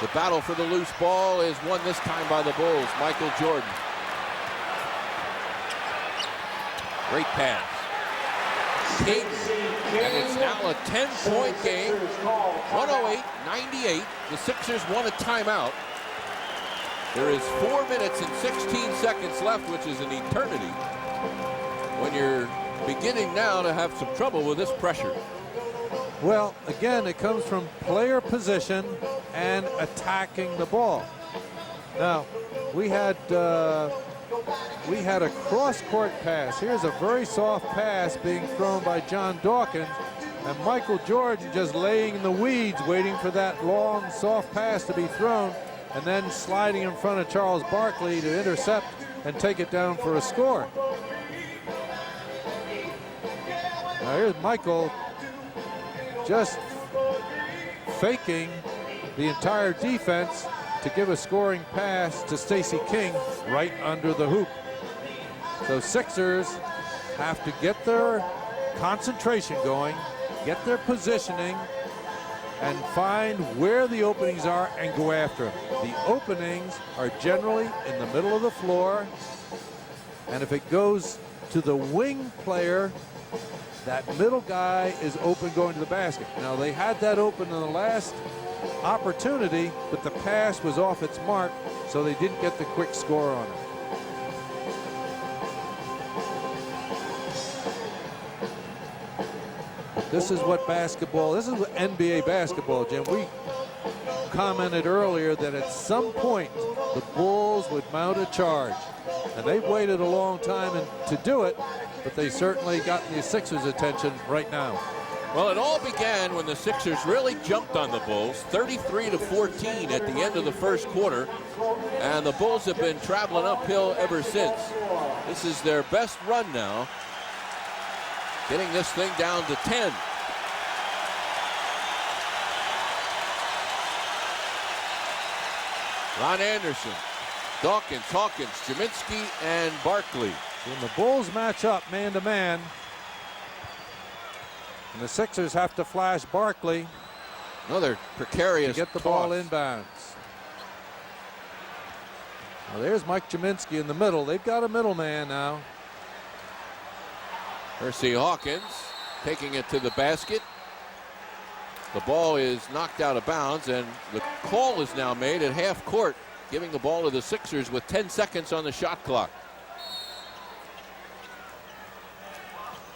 The battle for the loose ball is won this time by the Bulls. Michael Jordan. Great pass. King. And it's now a 10-point game. 108-98. The Sixers won a timeout. There is 4 minutes and 16 seconds left, which is an eternity, when you're beginning now to have some trouble with this pressure. Well, again, it comes from player position and attacking the ball. Now, we had a cross-court pass. Here's a very soft pass being thrown by John Dawkins, and Michael Jordan just laying in the weeds, waiting for that long, soft pass to be thrown, and then sliding in front of Charles Barkley to intercept and take it down for a score. Now here's Michael just faking the entire defense to give a scoring pass to Stacey King right under the hoop. So Sixers have to get their concentration going, get their positioning, and find where the openings are and go after them. The openings are generally in the middle of the floor, and if it goes to the wing player, that middle guy is open going to the basket. Now, they had that open in the last opportunity, but the pass was off its mark, so they didn't get the quick score on it. This is what basketball, this is what NBA basketball, Jim. We commented earlier that at some point the Bulls would mount a charge, and they've waited a long time to do it, but they certainly got the Sixers' attention right now. Well, it all began when the Sixers really jumped on the Bulls, 33-14 at the end of the first quarter, and the Bulls have been traveling uphill ever since. This is their best run now, getting this thing down to 10. Ron Anderson, Dawkins, Hawkins, Jaminski, and Barkley. When the Bulls match up man-to-man, and the Sixers have to flash Barkley. Another precarious to get the toss. ball inbounds. Well, there's Mike Jaminski in the middle. They've got a middleman now. Hersey Hawkins taking it to the basket. The ball is knocked out of bounds, and the call is now made at half court, giving the ball to the Sixers with 10 seconds on the shot clock.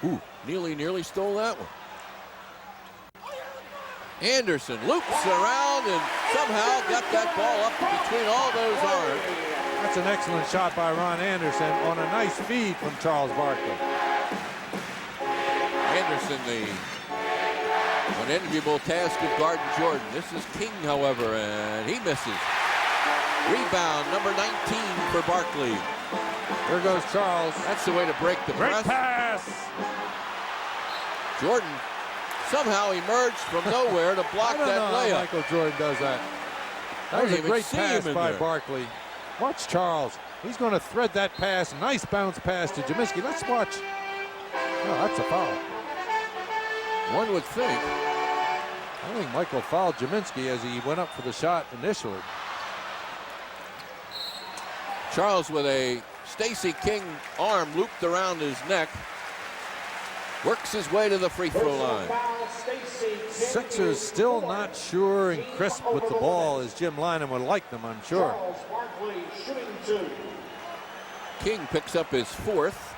Ooh, nearly stole that one. Anderson loops around and somehow got that ball up between all those arms. That's an excellent shot by Ron Anderson on a nice feed from Charles Barkley. Anderson, the unenviable task of guarding Jordan. This is King, however, and he misses. Rebound, number 19 for Barkley. There goes Charles. That's the way to break the press. Great pass. Jordan somehow emerged from nowhere to block that How layup. Michael Jordan does that. That was a great pass by Barkley. Watch Charles. He's going to thread that pass. Nice bounce pass to Jaminski. Let's watch. Oh, that's a foul. One would think. I think Michael fouled Jaminski as he went up for the shot initially. Charles with a Stacey King arm looped around his neck. Works his way to the free throw line. Sixers still not sure and crisp with the ball as Jim Lynam would like them, I'm sure. King picks up his fourth.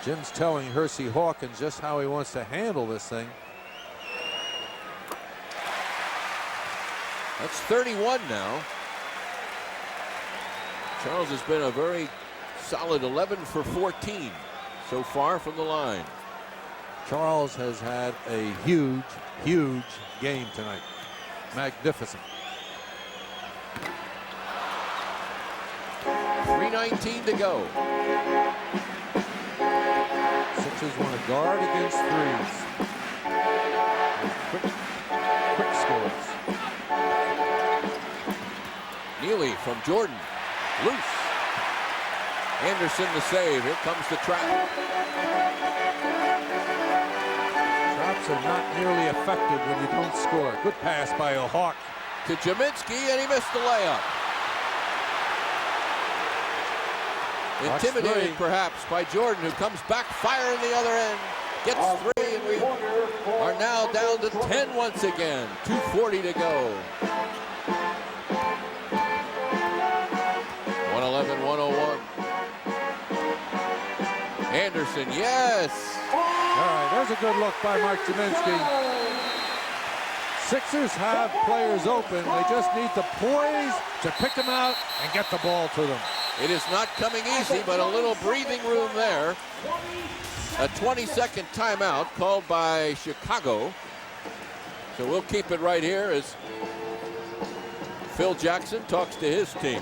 Jim's telling Hersey Hawkins just how he wants to handle this thing. That's 31 now. Charles has been a very solid 11 for 14 so far from the line. Charles has had a huge game tonight. Magnificent. 3:19 to go. Sixers want to guard against threes. Quick scores. Neely from Jordan. Loose. Anderson the save. Here comes the trap. Traps are not nearly effective when you don't score. Good pass by O'Hawk. To Jaminski, and he missed the layup. Intimidated perhaps by Jordan, who comes back firing the other end. Gets three, and we are now down to 10 once again. 2:40 to go. 111-101. Anderson, yes. All right, there's a good look by Mike Jaminski. Sixers have players open. They just need the poise to pick them out and get the ball to them. It is not coming easy, but a little breathing room there. A 20-second timeout called by Chicago. So we'll keep it right here as Phil Jackson talks to his team.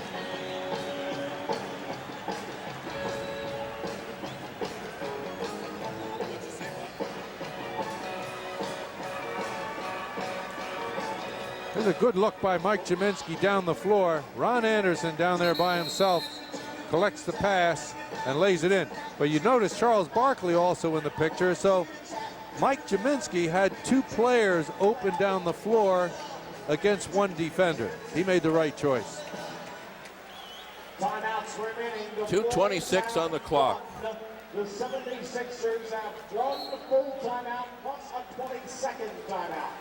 There's a good look by Mike Jaminski down the floor. Ron Anderson down there by himself collects the pass and lays it in. But you notice Charles Barkley also in the picture. So Mike Jaminski had two players open down the floor against one defender. He made the right choice. 2:26 on the clock. The 76ers have one full timeout plus a 20-second timeout.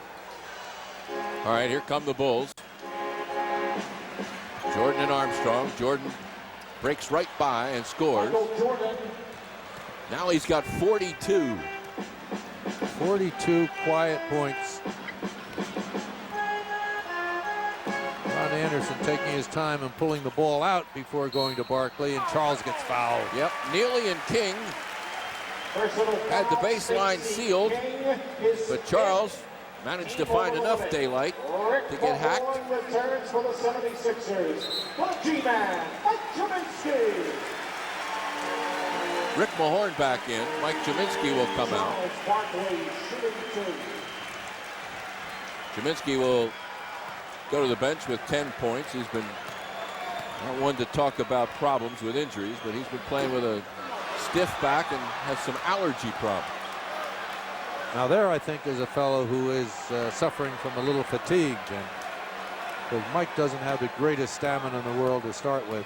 All right, here come the Bulls. Jordan and Armstrong. Jordan breaks right by and scores. Now he's got 42. 42 quiet points. Ron Anderson taking his time and pulling the ball out before going to Barkley, and Charles gets fouled. Yep, Neely and King had the baseline sealed, but Charles managed to find enough daylight to get hacked. Returns for the 76ers. The G-Man, Mike Jaminski. Rick Mahorn back in. Mike Jaminski will come out. Jaminski will go to the bench with 10 points. He's been not one to talk about problems with injuries, but he's been playing with a stiff back and has some allergy problems. Now there, I think, is a fellow who is suffering from a little fatigue, and because Mike doesn't have the greatest stamina in the world to start with,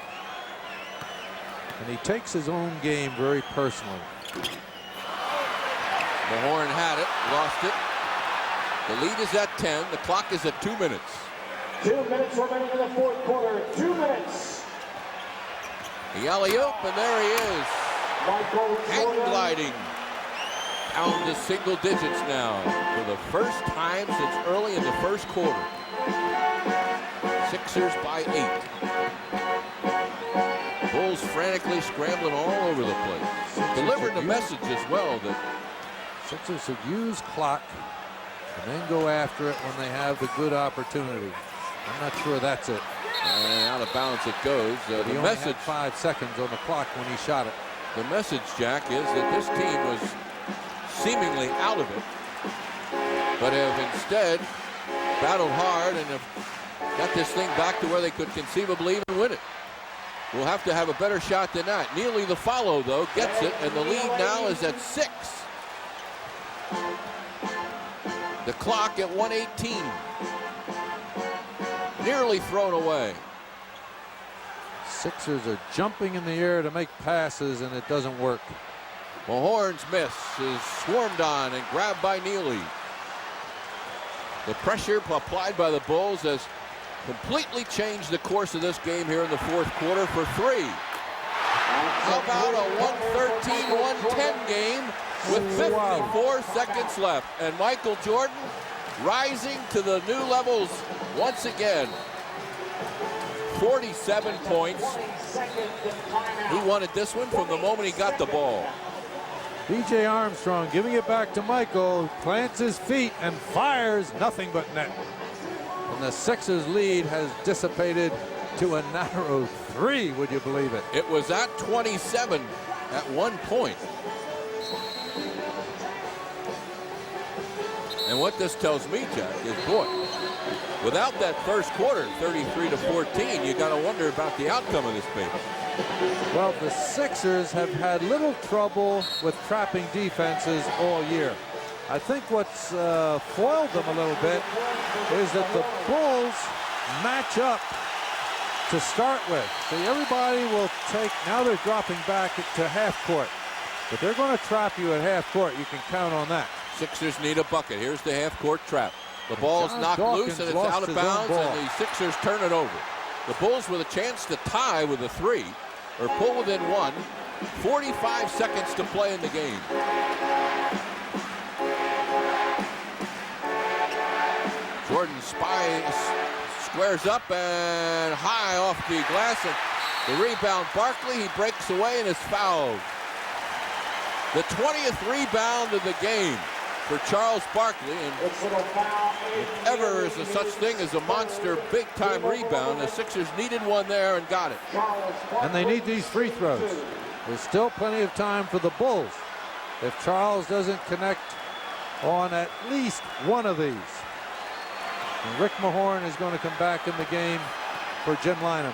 and he takes his own game very personally. Mahorn had it, lost it. The lead is at 10. The clock is at 2 minutes. 2 minutes remaining in the fourth quarter. 2 minutes. The alley-oop, and there he is. Hang gliding. Down to single digits now for the first time since early in the first quarter. Sixers by 8. Bulls frantically scrambling all over the place. Delivering the message as well that Sixers should use clock and then go after it when they have the good opportunity. I'm not sure that's it. And out of bounds it goes. He The only message, had 5 seconds on the clock when he shot it. the message, Jack, is that this team was seemingly out of it, but have instead battled hard and have got this thing back to where they could conceivably even win it. We'll have to have a better shot than that. Neely the follow, though, gets it, and the lead now is at 6. The clock at 1:18. Nearly thrown away. Sixers are jumping in the air to make passes, and it doesn't work. Mahorn's miss is swarmed on and grabbed by Neely. The pressure applied by the Bulls has completely changed the course of this game here in the fourth quarter for 3. How about a 113-110 game with 54 seconds left? And Michael Jordan rising to the new levels once again. 47 points. He wanted this one from the moment he got the ball. B.J. Armstrong giving it back to Michael, plants his feet and fires, nothing but net. And the Sixers lead has dissipated to a narrow 3, would you believe it? It was at 27 at one point. And what this tells me, Jack, is, boy, without that first quarter, 33-14, you got to wonder about the outcome of this game. Well, the Sixers have had little trouble with trapping defenses all year. I think what's foiled them a little bit is that the Bulls match up to start with. See, everybody will take, now they're dropping back to half court. But they're going to trap you at half court. You can count on that. Sixers need a bucket. Here's the half court trap. The ball's knocked loose and it's out of bounds, and the Sixers turn it over. The Bulls with a chance to tie with a 3 or pull within 1. 45 seconds to play in the game. Jordan squares up and high off the glass, and the rebound Barkley, he breaks away and is fouled. The 20th rebound of the game for Charles Barkley, and if ever is a such thing as a monster big-time rebound, the Sixers needed one there and got it. And they need these free throws. There's still plenty of time for the Bulls if Charles doesn't connect on at least one of these. And Rick Mahorn is going to come back in the game for Jim Lynam.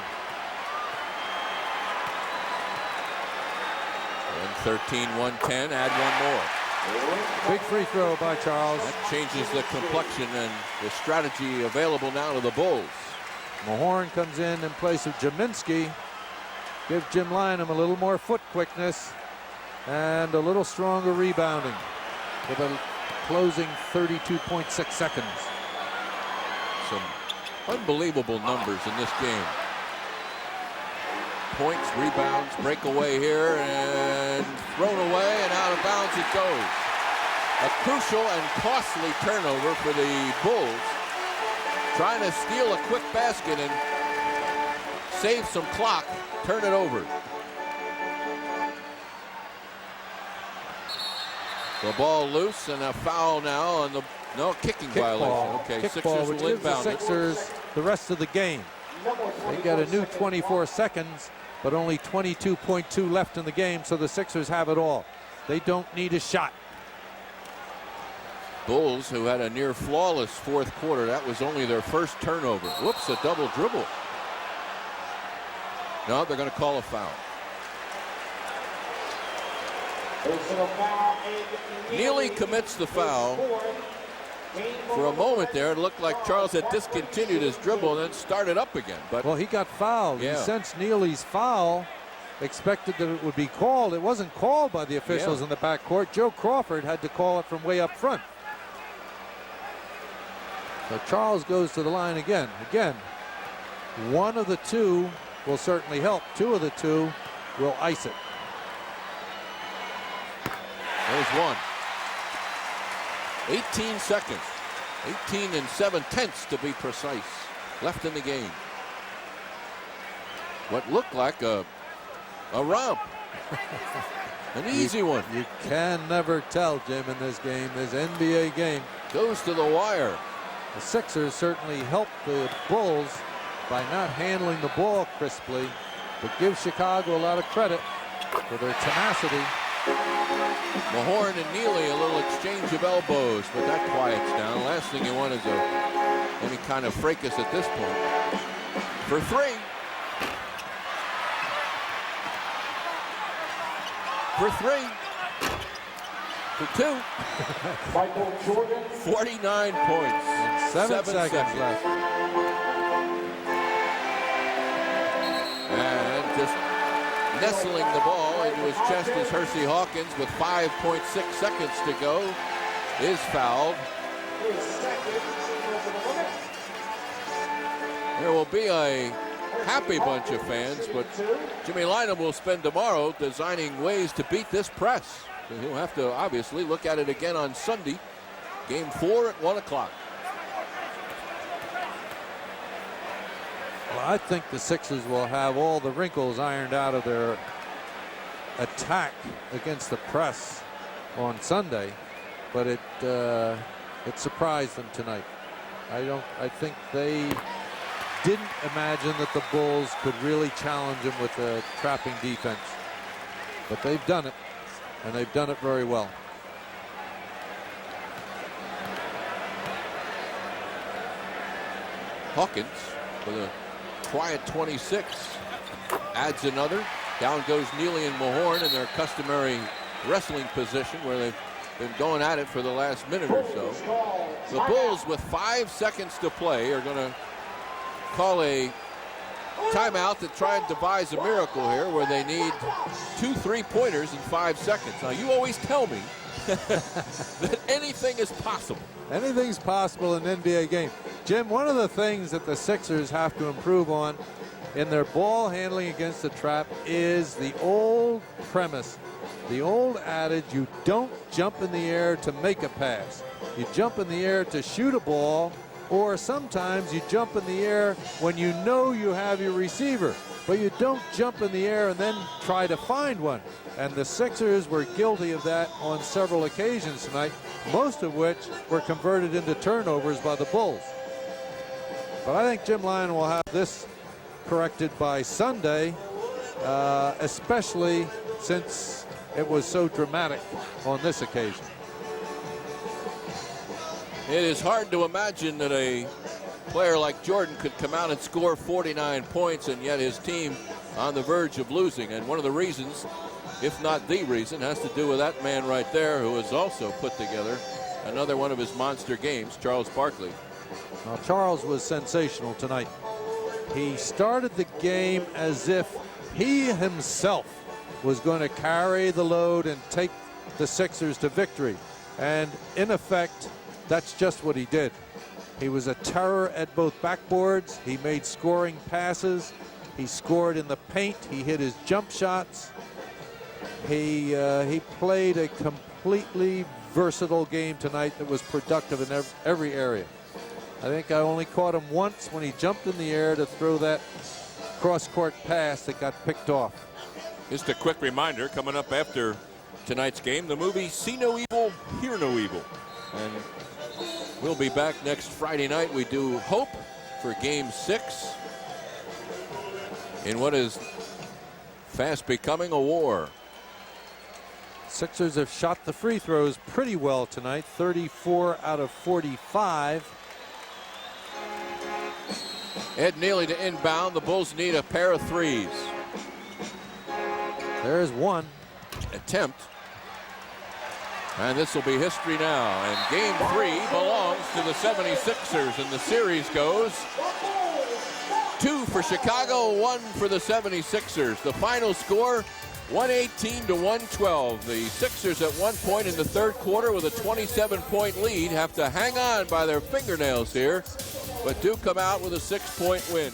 And 13-110, add one more. Big free throw by Charles. That changes the complexion and the strategy available now to the Bulls. Mahorn comes in place of Jaminski. Give Jim Lynam a little more foot quickness and a little stronger rebounding with a closing 32.6 seconds. Some unbelievable numbers in this game. Points, rebounds, breakaway here, and thrown away, and out of bounds it goes. A crucial and costly turnover for the Bulls. Trying to steal a quick basket and save some clock, turn it over. The ball loose and a foul now on the kicking violation. Okay, Kick Sixers ball, which will gives the inbound it. Sixers the rest of the game. They got a new 24 seconds, but only 22.2 left in the game, so the Sixers have it all. They don't need a shot. Bulls, who had a near flawless fourth quarter, that was only their first turnover. Whoops, a double dribble. No, they're going to call a foul. Neely commits the foul. For a moment there, it looked like Charles had discontinued his dribble and then started up again. But well, he got fouled. Yeah. He sensed Neely's foul, expected that it would be called. It wasn't called by the officials in the backcourt. Joe Crawford had to call it from way up front. So Charles goes to the line again. Again, one of the two will certainly help. Two of the two will ice it. There's one. 18 seconds. 18 7/10 to be precise. Left in the game. What looked like a romp. An easy one. You can never tell, Jim, in this game, this NBA game. Goes to the wire. The Sixers certainly helped the Bulls by not handling the ball crisply, but give Chicago a lot of credit for their tenacity. Mahorn and Neely, a little exchange of elbows, but that quiets down. Last thing you want is any kind of fracas at this point. For 3. For 3. For 2. Michael Jordan. 49 points. 7 seconds left. And just nestling the ball into his chest is Hersey Hawkins with 5.6 seconds to go. Is fouled. There will be a happy bunch of fans, but Jimmy Lynam will spend tomorrow designing ways to beat this press. So he'll have to obviously look at it again on Sunday. Game 4 at 1 o'clock. Well, I think the Sixers will have all the wrinkles ironed out of their attack against the press on Sunday, but it surprised them tonight. I think they didn't imagine that the Bulls could really challenge them with a trapping defense, but they've done it, and they've done it very well. Hawkins with a quiet 26. Adds another. Down goes Neely and Mahorn in their customary wrestling position where they've been going at it for the last minute or so. The Bulls, with 5 seconds to play, are going to call a timeout to try and devise a miracle here where they need 2 3-pointers in 5 seconds. Now, you always tell me that anything is possible. Anything's possible in an NBA game. Jim, one of the things that the Sixers have to improve on in their ball handling against the trap is the old premise, the old adage, you don't jump in the air to make a pass. You jump in the air to shoot a ball, or sometimes you jump in the air when you know you have your receiver, but you don't jump in the air and then try to find one. And the Sixers were guilty of that on several occasions tonight, most of which were converted into turnovers by the Bulls. But I think Jim Lyon will have this corrected by Sunday, especially since it was so dramatic on this occasion. It is hard to imagine that a player like Jordan could come out and score 49 points and yet his team on the verge of losing. And one of the reasons, if not the reason, has to do with that man right there who has also put together another one of his monster games, Charles Barkley. Now, Charles was sensational tonight. He started the game as if he himself was going to carry the load and take the Sixers to victory. And in effect, that's just what he did. He was a terror at both backboards. He made scoring passes. He scored in the paint. He hit his jump shots. He played a completely versatile game tonight that was productive in every area. I think I only caught him once when he jumped in the air to throw that cross-court pass that got picked off. Just a quick reminder, coming up after tonight's game, the movie See No Evil, Hear No Evil. And we'll be back next Friday night. We do hope for Game 6 in what is fast becoming a war. Sixers have shot the free throws pretty well tonight, 34 out of 45. Ed Neely to inbound. The Bulls need a pair of threes. There's one. Attempt. And this will be history now. And Game 3 belongs to the 76ers. And the series goes 2 for Chicago, 1 for the 76ers. The final score, 118 to 112. The Sixers at one point in the third quarter with a 27-point lead have to hang on by their fingernails here, but do come out with a 6-point win.